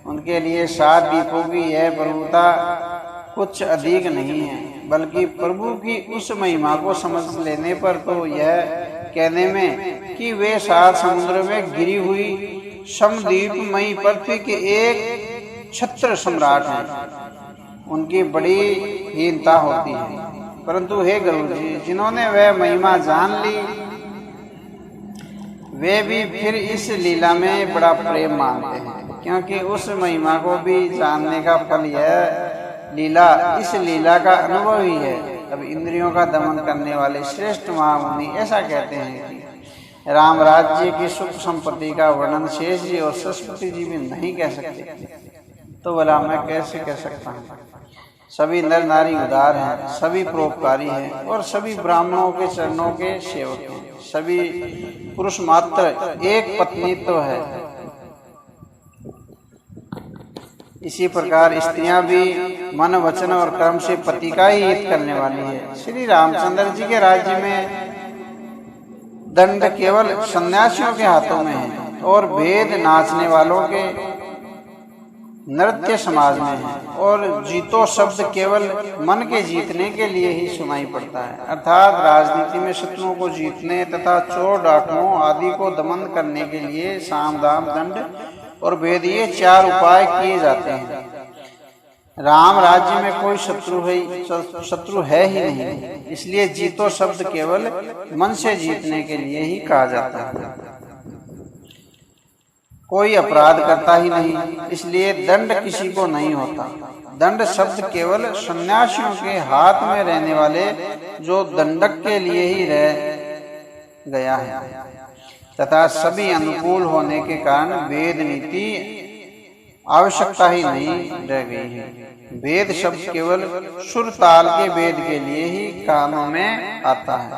उनके लिए 7 दीपों की यह प्रभुता कुछ अधिक नहीं है, बल्कि प्रभु की उस महिमा को समझ लेने पर तो यह कहने में कि वे 7 समुद्र में गिरी हुई समद्वीपमयी पृथ्वी के एक छत्र सम्राट हैं। उनकी बड़ी हीनता होती है। परंतु हे गुरु जी, जिन्होंने वह महिमा जान ली, वे भी फिर इस लीला में बड़ा प्रेम मानते हैं, क्योंकि उस महिमा को भी जानने का फल यह लीला, इस लीला का अनुभव ही है। अब इंद्रियों का दमन करने वाले श्रेष्ठ महामुनि ऐसा कहते हैं कि राम राज्य की सुख संपत्ति का वर्णन शेष जी और सरस्वती जी भी नहीं कह सकते। तो बोला, मैं कैसे कह सकता हूँ? सभी नर नारी उदार हैं, सभी परोपकारी हैं और सभी ब्राह्मणों के चरणों के सेवक हैं। सभी पुरुष मात्र एक पत्नी तो है। इसी प्रकार स्त्रियां भी मन वचन और कर्म से पति का ही हित करने वाली है। श्री रामचंद्र जी के राज्य में दंड केवल सन्यासियों के हाथों में है और भेद नाचने वालों के नृत्य समाज में है, और जीतो शब्द केवल मन के जीतने के लिए ही सुनाई पड़ता है। अर्थात राजनीति में शत्रुओं को जीतने तथा चोर डाकुओं आदि को दमन करने के लिए साम दाम दंड और भेद, ये 4 उपाय किए जाते हैं। राम राज्य में कोई शत्रु है ही नहीं, इसलिए जीतो शब्द केवल मन से जीतने के लिए ही कहा जाता है। कोई अपराध करता ही नहीं, इसलिए दंड किसी को नहीं होता। दंड शब्द केवल सन्यासियों के हाथ में रहने वाले जो दंडक के लिए ही रह गया है, तथा सभी अनुकूल होने के कारण वेद नीति आवश्यकता ही नहीं रह गई है। वेद शब्द केवल सुर ताल के वेद के लिए ही कानों में आता है।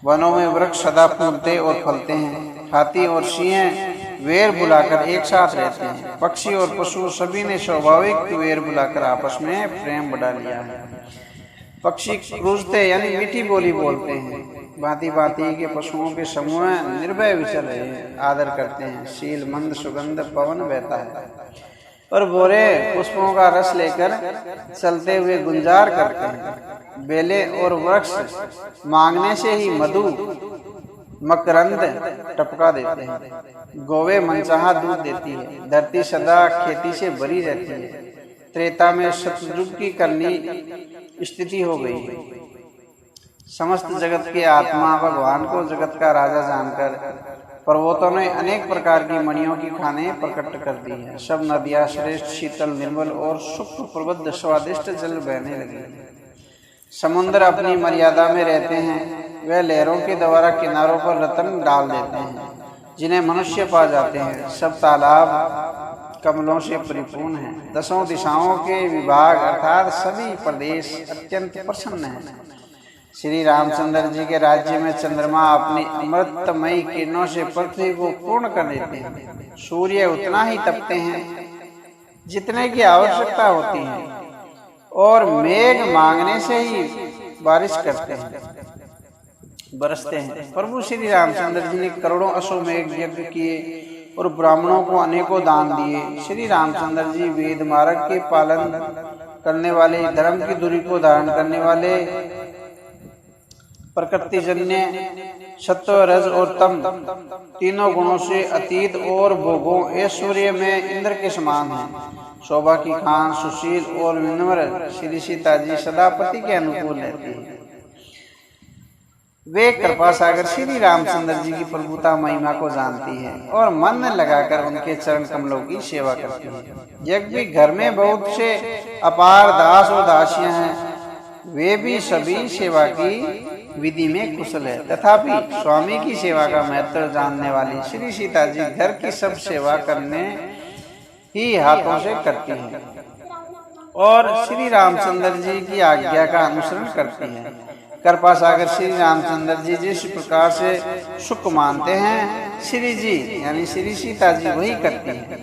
वनों में वृक्ष सदा फूलते और फलते हैं। हाथी और सिंह वेर बुलाकर एक साथ रहते हैं। पक्षी और पशु सभी ने स्वाभाविक वेर बुलाकर आपस में प्रेम बढ़ा लिया है। पक्षी क्रूजते यानी मीठी बोली बोलते हैं। भांति भांति के पशुओं के समूह निर्भय विचर रहे हैं, आदर करते हैं। शील मंद सुगंध पवन बहता है और बोरे पुष्पों का रस लेकर चलते हुए गुंजार करते हैं। बेले और वृक्ष मांगने से ही मधु मकरंद टपका देते हैं। गौवे मनचाहा दूध देती है। धरती सदा खेती से भरी रहती है। त्रेता में शत्रुघ्न की करनी स्थिति हो गई है। समस्त जगत के आत्मा भगवान को जगत का राजा जानकर पर्वतों ने अनेक प्रकार की मणियों की खाने प्रकट कर दी है। सब नदियां श्रेष्ठ शीतल निर्मल और सुख प्रबुद्ध स्वादिष्ट जल बहने लगी। समुद्र अपनी मर्यादा में रहते हैं। वह लहरों के द्वारा किनारों पर रत्न डाल देते हैं, जिन्हें मनुष्य पा जाते हैं। सब तालाब कमलों से परिपूर्ण हैं। 10 दिशाओं के विभाग अर्थात सभी प्रदेश अत्यंत प्रसन्न हैं। श्री रामचंद्र जी के राज्य में चंद्रमा अपनी अमृतमयी किरणों से पृथ्वी को पूर्ण कर देते हैं। सूर्य उतना ही तपते हैं जितने की आवश्यकता होती है, और मेघ मांगने से ही बारिश करते हैं, बरसते हैं। प्रभु श्री रामचंद्र जी ने करोड़ों अश्वमेघ यज्ञ किए और ब्राह्मणों को अनेकों दान दिए। श्री रामचंद्र जी वेद मार्ग के पालन करने वाले, धर्म की दूरी को धारण करने वाले, प्रकृतिजन्य सत्व रज और तम तीनों गुणों से अतीत और भोगों ऐश्वर्य में इंद्र के समान हैं। शोभा की खान, सुशील और विनम्र श्री सीता जी सदा पति के अनुकूल रहती है। वे कृपा सागर श्री रामचंद्र जी की प्रभुता महिमा को जानती है और मन लगाकर उनके चरण कमलों की सेवा करती है। यज्ञ घर में बहुत से अपार दास और दासियां हैं। वे भी सभी सेवा की विधि में कुशल है, तथापि स्वामी की सेवा का महत्व जानने वाली श्री सीता जी घर की सब सेवा करने ही हाथों से करती है और श्री रामचंद्र जी की आज्ञा का अनुसरण करती है। कृपा सागर श्री रामचंद्र जी जिस प्रकार से सुख मानते हैं, श्री जी यानी श्री सीता जी वही करती है,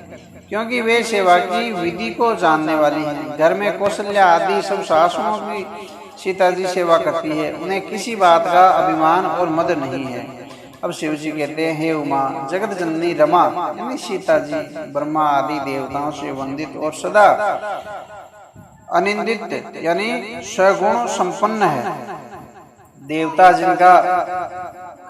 क्योंकि वे सेवा की विधि को जानने वाली हैं। घर में कौशल्या आदि सब सासुओं की सीता जी सेवा करती है। उन्हें किसी बात का अभिमान और मद नहीं है। अब शिव जी कहते हैं, हे उमा जगत जननी रमा यानी सीता जी ब्रह्मा आदि देवताओं से वंदित और सदा अनिंदित यानी सगुण संपन्न है। देवता जिनका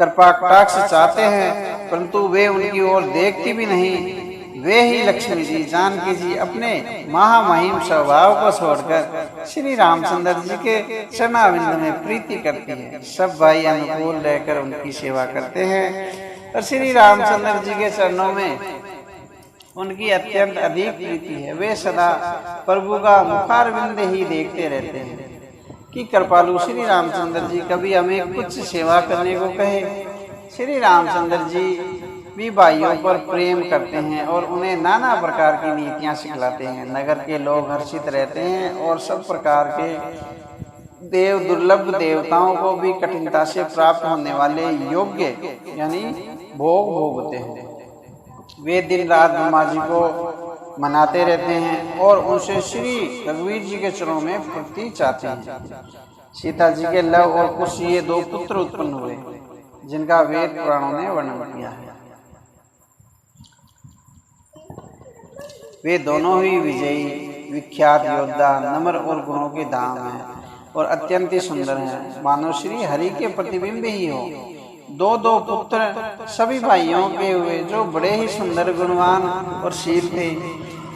कृपा कटाक्ष चाहते हैं, परंतु वे उनकी ओर देखती भी नहीं। वे ही लक्ष्मी जी, जानकी जी अपने महामहिम स्वभाव को छोड़कर श्री रामचंद्र जी के चरणारविंद में प्रीति करती है। सब भाई अनुकूल रहकर उनकी सेवा करते हैं और श्री रामचंद्र जी के चरणों में उनकी अत्यंत अधिक प्रीति है। वे सदा प्रभु का मुखारविंद ही देखते रहते हैं कि कृपालु श्री रामचंद्र जी कभी हमें कुछ सेवा करने को कहे। श्री रामचंद्र जी भी भाइयों पर प्रेम करते हैं और उन्हें नाना प्रकार की नीतियां सिखलाते हैं। नगर के लोग हर्षित रहते हैं और सब प्रकार के देव दुर्लभ देवताओं को भी कठिनता से प्राप्त होने वाले योग्य यानी भोग भोगते हैं। वे दिन रात ब्रह्मा जी को मनाते रहते हैं और उनसे श्री रघुवीर जी के चरणों में प्रगति चाहते हैं। सीता जी के लव और कुश ये 2 पुत्र उत्पन्न हुए जिनका वेद पुराणों ने वर्णन किया है। वे दोनों ही विजयी विख्यात योद्धा, नम्र और गुणों के धाम हैं और अत्यंत ही सुंदर हैं, मानो श्री हरि के प्रतिबिंब ही हो। 2 पुत्र सभी भाइयों के हुए जो बड़े ही सुंदर, गुणवान और शील थे,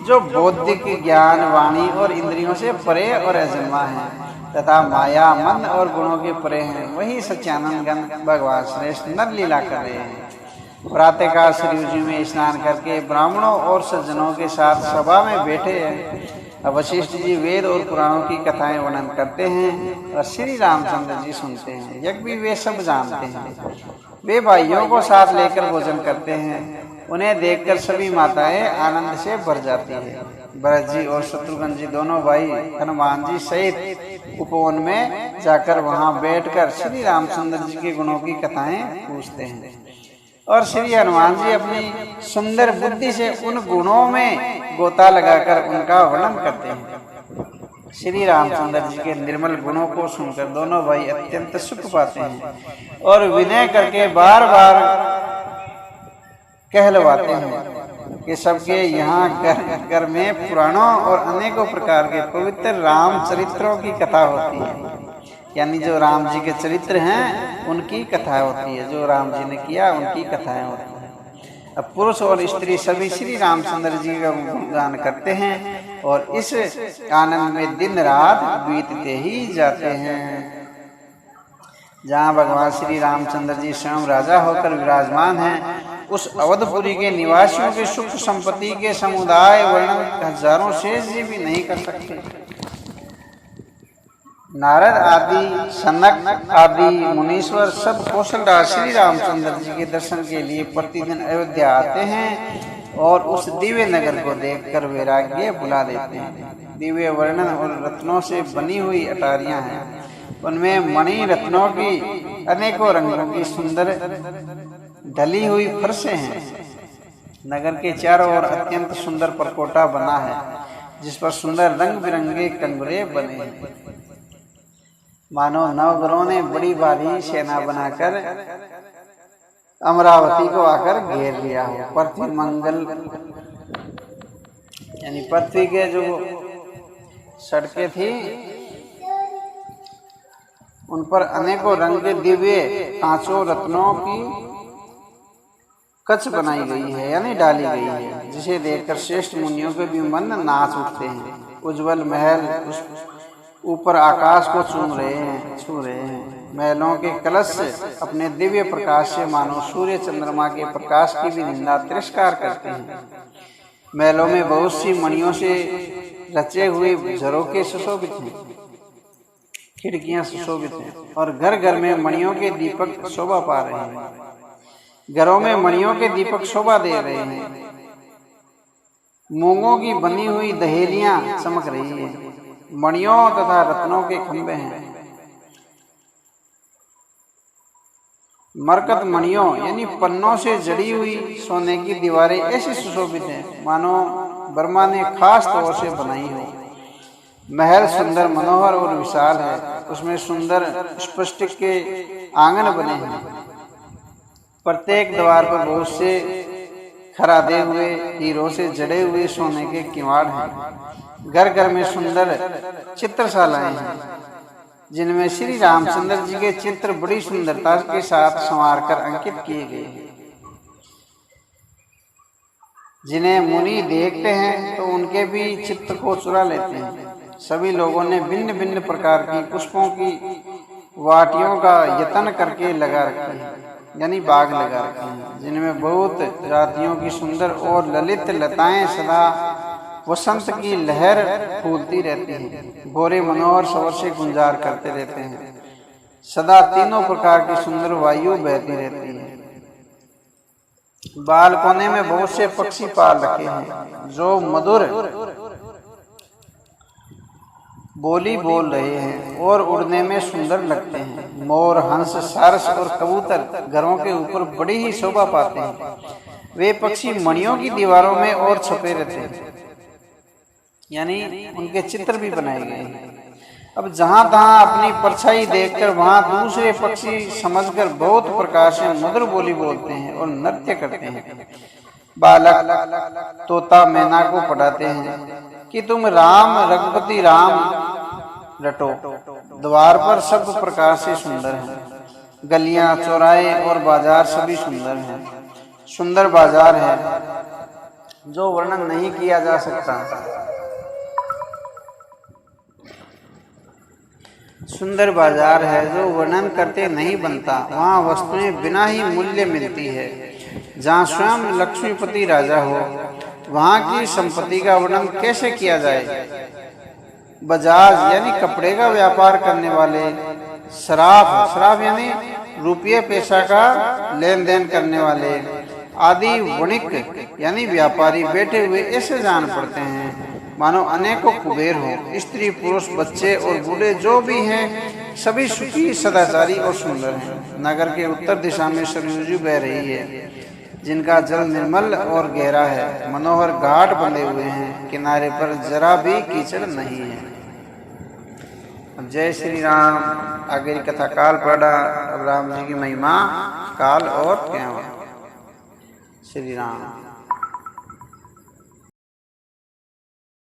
जो बौद्धिक ज्ञान, वाणी और इंद्रियों से परे और अजन्मा हैं तथा माया, मन और गुणों के परे हैं। वही सच्चानंद गण भगवान श्रेष्ठ नर लीला कर रहे हैं। प्रातःकाल सरयू जी में स्नान करके ब्राह्मणों और सज्जनों के साथ सभा में बैठे हैं। वशिष्ठ जी वेद और पुराणों की कथाएं वर्णन करते हैं और श्री रामचंद्र जी सुनते हैं। यज्ञ भी वे सब जानते हैं। वे भाइयों को साथ लेकर भोजन करते हैं। उन्हें देखकर सभी माताएं आनंद से भर जाती है। भरत जी और शत्रुघ्न जी दोनों भाई हनुमान जी सहित उपवन में जाकर वहां बैठकर श्री रामचंद्र जी के गुणों की कथाएं पूछते हैं और श्री हनुमान जी अपनी सुंदर बुद्धि से उन गुणों में गोता लगाकर उनका वर्णन करते हैं। श्री रामचंद्र जी के निर्मल गुणों को सुनकर दोनों भाई अत्यंत सुख पाते हैं और विनय करके बार बार कहलवाते हैं कि सबके यहाँ घर में पुराणों और अनेकों प्रकार के पवित्र राम चरित्रों की कथा होती है। यानी जो राम जी के चरित्र हैं उनकी कथा होती है, जो राम जी ने किया उनकी कथाएं होती हैं। अब पुरुष और स्त्री सभी श्री रामचंद्र जी का गुणगान करते हैं और इस आनंद में दिन रात बीतते ही जाते हैं। जहाँ भगवान श्री रामचंद्र जी स्वयं राजा होकर विराजमान हैं, उस अवधपुरी के निवासियों के सुख संपत्ति के समुदाय वर्णन हजारों शेष जी भी नहीं कर सकते। नारद आदि, सनक आदि मुनीश्वर सब कौशलराज श्री रामचंद्र जी के दर्शन के लिए प्रतिदिन अयोध्या आते हैं और उस दिव्य नगर को देखकर वैराग्य बुला देते हैं। दिव्य वर्णन और रत्नों से बनी हुई अटारियां हैं, उनमें मणि रत्नों की अनेकों रंगों की सुंदर ढली हुई फर्शें हैं। नगर के चारों ओर अत्यंत सुंदर परकोटा बना है जिस पर सुंदर रंग बिरंगे कंगुरे बने हैं, मानो नवग्रहों ने बड़ी भारी सेना बनाकर अमरावती को आकर घेर लिया हो। पृथ्वी मंगल यानी पृथ्वी के जो सड़कें थी उन पर अनेकों रंग के दिव्य कांचों रत्नों की कच बनाई गई है यानी डाली गई है, जिसे देखकर श्रेष्ठ मुनियों के भी मन नाच उठते हैं। उज्जवल महल उस ऊपर आकाश को छू रहे हैं। महलों के कलश अपने दिव्य प्रकाश से मानो सूर्य चंद्रमा के प्रकाश की भी निंदा तिरस्कार करते हैं। महलों में बहुत सी मणियों से रचे हुए झरोखे सुशोभित हैं, खिड़कियां सुशोभित हैं और घर घर में मणियों के दीपक शोभा पा रहे हैं। घरों में मणियों के दीपक शोभा दे रहे हैं। मूंगों की बनी हुई दहेलियां चमक रही है। मणियों तथा रत्नों के खंभे हैं। मरकत मणियों यानी पन्नों से जड़ी हुई सोने की दीवारें ऐसी सुशोभित हैं मानो ब्रह्मा ने खास तौर से बनाई हो। महल सुंदर, मनोहर और विशाल है। उसमें सुंदर स्पष्टिक के आंगन बने हैं। प्रत्येक द्वार पर बहुत से खरादे हुए हीरों से जड़े हुए सोने के किवाड़ हैं। घर घर में सुंदर चित्रशालाएं हैं। जिनमें श्री रामचंद्र जी के चित्र बड़ी सुंदरता के साथ संवार कर अंकित किए गए हैं। जिन्हें मुनि देखते हैं तो उनके भी चित्त को चुरा लेते हैं। सभी लोगों ने भिन्न भिन्न प्रकार की पुष्पों की वाटियों का यत्न करके लगा रखे हैं, यानी बाग लगा रखे हैं, जिनमें बहुत जातियों की सुंदर और ललित लताएं सदा वसंत की लहर फूलती रहती हैं, भोरे मनोहर स्वर से गुंजार करते रहते हैं। सदा तीनों प्रकार की सुंदर वायु बहती रहती है। बालकोने में बहुत से पक्षी पाल रखे हैं जो मधुर बोली बोल रहे हैं और उड़ने में सुंदर लगते हैं। मोर, हंस, सारस और कबूतर घरों के ऊपर बड़ी ही शोभा पाते हैं। वे पक्षी मणियों की दीवारों में और छुपे रहते हैं, यानी उनके चित्र भी बनाए गए हैं। अब जहां तहां अपनी परछाई देखकर वहां दूसरे पक्षी समझकर बहुत प्रकार से मधुर बोली बोलते हैं और नृत्य करते हैं। बालक तोता मैना को पढ़ाते हैं कि तुम राम रघुपति राम रटो। द्वार पर सब प्रकार से सुंदर हैं, गलियां, चौराहे और बाजार सभी सुंदर हैं। सुंदर बाजार है जो वर्णन नहीं किया जा सकता। सुंदर बाजार है जो वर्णन करते नहीं बनता। वहाँ वस्तुएं बिना ही मूल्य मिलती है। जहाँ स्वयं लक्ष्मीपति राजा हो वहाँ की संपत्ति का वर्णन कैसे किया जाए। बजाज यानी कपड़े का व्यापार करने वाले, शराब यानी रुपये पैसा का लेन देन करने वाले आदि वणिक यानी व्यापारी बैठे हुए ऐसे जान पड़ते हैं मानो अनेकों कुबेर हो। स्त्री, पुरुष, बच्चे और बूढ़े जो भी हैं सभी सुखी, सदाचारी और सुंदर हैं। नगर के उत्तर दिशा में सरयू बह रही है जिनका जल निर्मल और गहरा है। मनोहर घाट बने हुए हैं, किनारे पर जरा भी कीचड़ नहीं है। अब जय श्री राम। आगे की कथा काल पढ़ा। अब राम जी की महिमा, काल और क्या श्री राम।